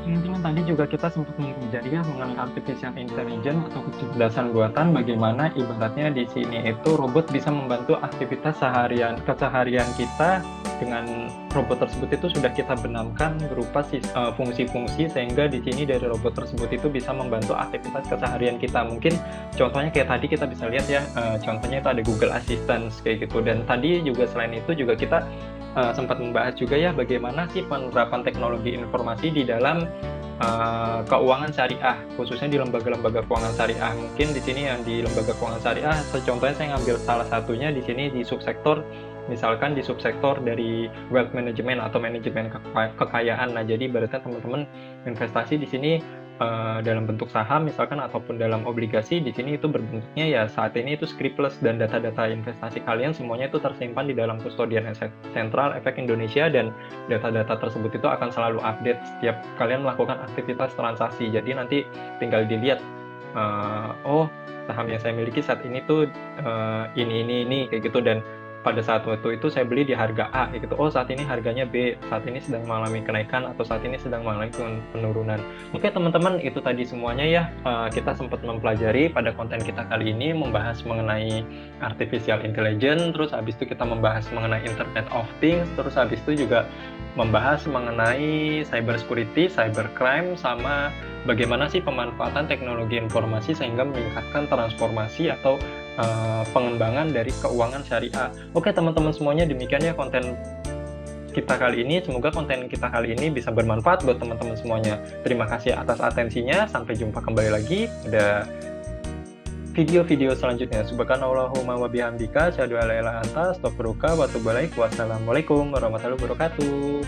Teman-teman tadi juga kita sempat mempelajari ya mengenai artificial intelligence atau kecerdasan buatan, bagaimana ibaratnya di sini itu robot bisa membantu aktivitas keseharian kita. Dengan robot tersebut itu sudah kita benamkan berupa fungsi-fungsi, sehingga di sini dari robot tersebut itu bisa membantu aktivitas keseharian kita. Mungkin contohnya kayak tadi kita bisa lihat ya, contohnya itu ada Google Assistant kayak gitu. Dan tadi juga selain itu juga kita sempat membahas juga ya bagaimana sih penerapan teknologi informasi di dalam keuangan syariah, khususnya di lembaga-lembaga keuangan syariah. Mungkin di sini yang di lembaga keuangan syariah, contohnya saya ngambil salah satunya di sini di subsektor, misalkan di subsektor dari wealth management atau manajemen kekayaan. Nah, jadi ibaratnya teman-teman investasi di sini dalam bentuk saham misalkan ataupun dalam obligasi, di sini itu berbentuknya ya saat ini itu scriptless, dan data-data investasi kalian semuanya itu tersimpan di dalam Custodian Asset Central Efek Indonesia, dan data-data tersebut itu akan selalu update setiap kalian melakukan aktivitas transaksi. Jadi nanti tinggal dilihat oh saham yang saya miliki saat ini tuh ini kayak gitu, dan pada saat waktu itu saya beli di harga A gitu. Oh saat ini harganya B, saat ini sedang mengalami kenaikan atau saat ini sedang mengalami penurunan. Oke teman-teman, itu tadi semuanya ya kita sempat mempelajari pada konten kita kali ini, membahas mengenai artificial intelligence, terus habis itu kita membahas mengenai Internet of Things, terus habis itu juga membahas mengenai cyber security, cyber crime, sama bagaimana sih pemanfaatan teknologi informasi sehingga meningkatkan transformasi atau pengembangan dari keuangan syariah. Oke teman-teman semuanya, demikian ya konten kita kali ini. Semoga konten kita kali ini bisa bermanfaat buat teman-teman semuanya. Terima kasih atas atensinya. Sampai jumpa kembali lagi pada video-video selanjutnya. Subhanallahumma wa bihamdika, asyhadu an la ilaha illa anta, astaghfiruka wa atubu ilaik. Wassalamualaikum warahmatullahi wabarakatuh.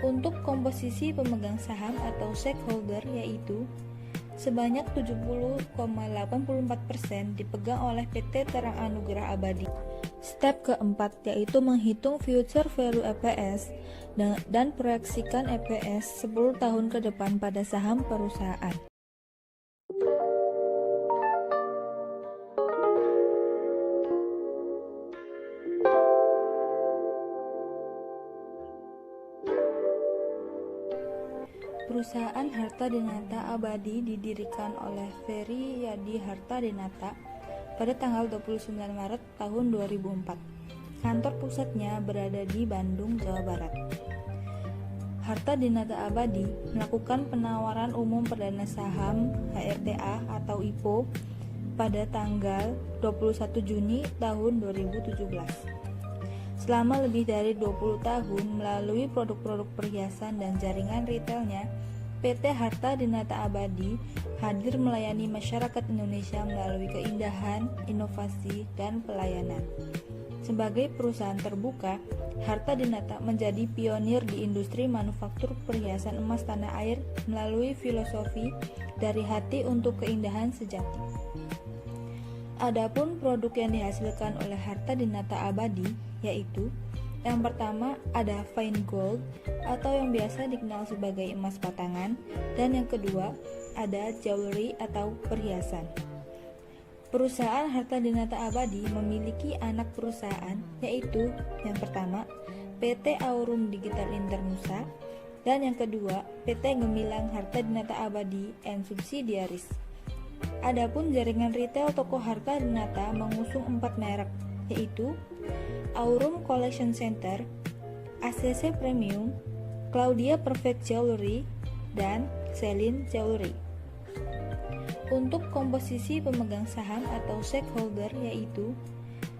Untuk komposisi pemegang saham atau stakeholder yaitu sebanyak 70,84% dipegang oleh PT Terang Anugerah Abadi. Step keempat yaitu menghitung future value EPS dan proyeksikan EPS 10 tahun ke depan pada saham perusahaan. Perusahaan Harta Dinata Abadi didirikan oleh Ferry Yadi Harta Dinata pada tanggal 29 Maret tahun 2004. Kantor pusatnya berada di Bandung, Jawa Barat. Harta Dinata Abadi melakukan penawaran umum perdana saham HRTA atau IPO pada tanggal 21 Juni tahun 2017. Selama lebih dari 20 tahun melalui produk-produk perhiasan dan jaringan retailnya, PT Harta Dinata Abadi hadir melayani masyarakat Indonesia melalui keindahan, inovasi, dan pelayanan. Sebagai perusahaan terbuka, Harta Dinata menjadi pionir di industri manufaktur perhiasan emas tanah air melalui filosofi dari hati untuk keindahan sejati. Adapun produk yang dihasilkan oleh Harta Dinata Abadi yaitu yang pertama ada fine gold atau yang biasa dikenal sebagai emas batangan, dan yang kedua ada jewelry atau perhiasan. Perusahaan Harta Dinata Abadi memiliki anak perusahaan yaitu yang pertama PT Aurum Digital Internusa dan yang kedua PT Gemilang Harta Dinata Abadi and Subsidiaries. Adapun jaringan retail toko Harta Dinata mengusung 4 merek yaitu Aurum Collection Center, ACC Premium, Claudia Perfect Jewelry, dan Celine Jewelry. Untuk komposisi pemegang saham atau stakeholder yaitu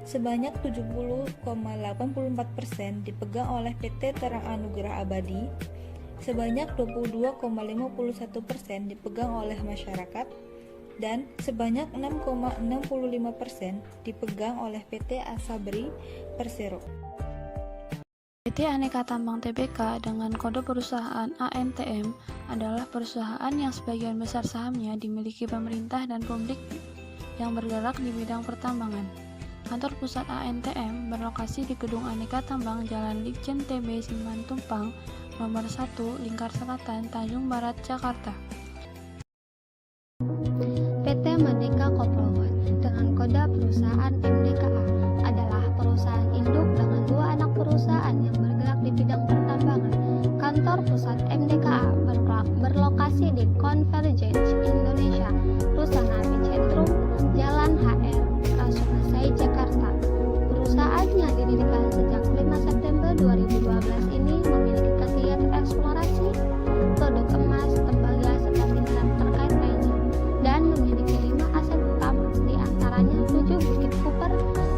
sebanyak 70,84% dipegang oleh PT Terang Anugerah Abadi, sebanyak 22,51% dipegang oleh masyarakat, dan sebanyak 6,65% dipegang oleh PT Asabri Persero. PT Aneka Tambang Tbk dengan kode perusahaan ANTM adalah perusahaan yang sebagian besar sahamnya dimiliki pemerintah dan publik yang bergerak di bidang pertambangan. Kantor pusat ANTM berlokasi di Gedung Aneka Tambang Jalan Ligjen TB Simantumpang, nomor 1, Lingkar Selatan, Tanjung Barat, Jakarta. PT Merdeka Kopelwood dengan kode perusahaan MDKA adalah perusahaan induk dengan 2 anak perusahaan yang bergerak di bidang pertambangan. Kantor pusat MDKA berlokasi di Convergence Indonesia, Rusunawa Centrum, Jalan HR, Rasuna Jakarta. Perusahaan yang didirikan sejak 5 September 2012 ini memiliki kegiatan eksplorasi, produk emas, tembaga, serta tindakan terkait lainnya, dan memiliki 5 aset utama, diantaranya 7 Bukit Cooper,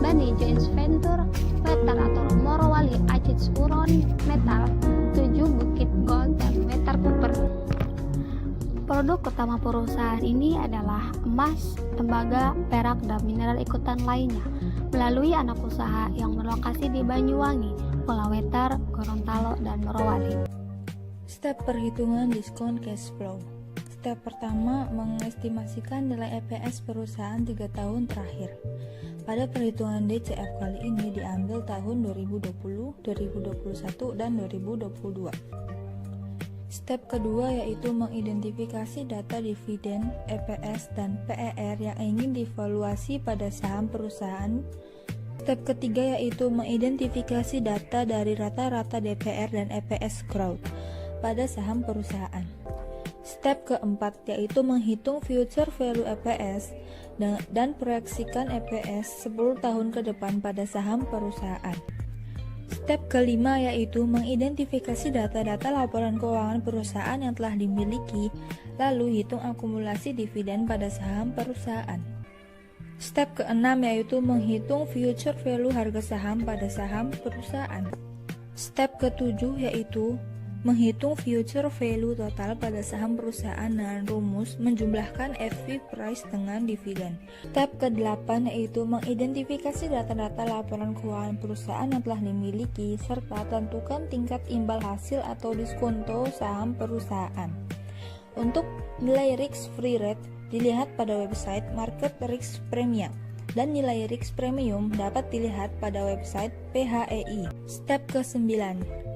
Bani Joint Venture, Wetar atau Morowali Acits Uron Metal, 7 Bukit Gold, dan Wetar Cooper. Produk utama perusahaan ini adalah emas, tembaga, perak, dan mineral ikutan lainnya melalui anak usaha yang berlokasi di Banyuwangi, Pulau Wetar, Gorontalo, dan Morowali. Step perhitungan diskon cash flow. Step pertama, mengestimasikan nilai EPS perusahaan 3 tahun terakhir. Pada perhitungan DCF kali ini diambil tahun 2020, 2021, dan 2022. Step kedua yaitu mengidentifikasi data dividen, EPS, dan PER yang ingin dievaluasi pada saham perusahaan. Step ketiga yaitu mengidentifikasi data dari rata-rata DPR dan EPS growth pada saham perusahaan. Step keempat yaitu menghitung future value EPS dan proyeksikan EPS 10 tahun ke depan pada saham perusahaan. Step kelima yaitu mengidentifikasi data-data laporan keuangan perusahaan yang telah dimiliki, lalu hitung akumulasi dividen pada saham perusahaan. Step keenam yaitu menghitung future value harga saham pada saham perusahaan. Step ketujuh yaitu menghitung future value total pada saham perusahaan dengan rumus menjumlahkan FV price dengan dividen. Step ke-8 yaitu mengidentifikasi data-data laporan keuangan perusahaan yang telah dimiliki serta tentukan tingkat imbal hasil atau diskonto saham perusahaan. Untuk nilai risk-free rate dilihat pada website Market Risk Premia dan nilai risk premium dapat dilihat pada website PHEI. Step ke-9,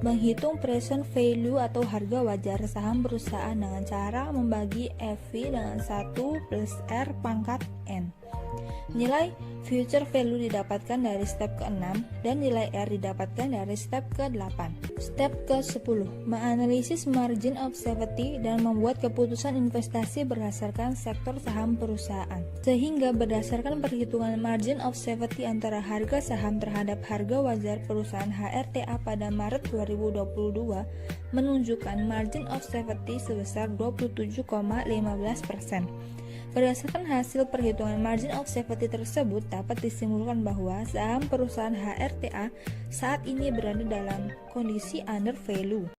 menghitung present value atau harga wajar saham perusahaan dengan cara membagi FV dengan 1 plus R pangkat N. Nilai future value didapatkan dari step ke-6 dan nilai R didapatkan dari step ke-8. Step ke-10, menganalisis margin of safety dan membuat keputusan investasi berdasarkan sektor saham perusahaan. Sehingga berdasarkan perhitungan margin of safety antara harga saham terhadap harga wajar perusahaan HRTA pada Maret 2022 menunjukkan margin of safety sebesar 27,15%. Berdasarkan hasil perhitungan margin of safety tersebut dapat disimpulkan bahwa saham perusahaan HRTA saat ini berada dalam kondisi under value.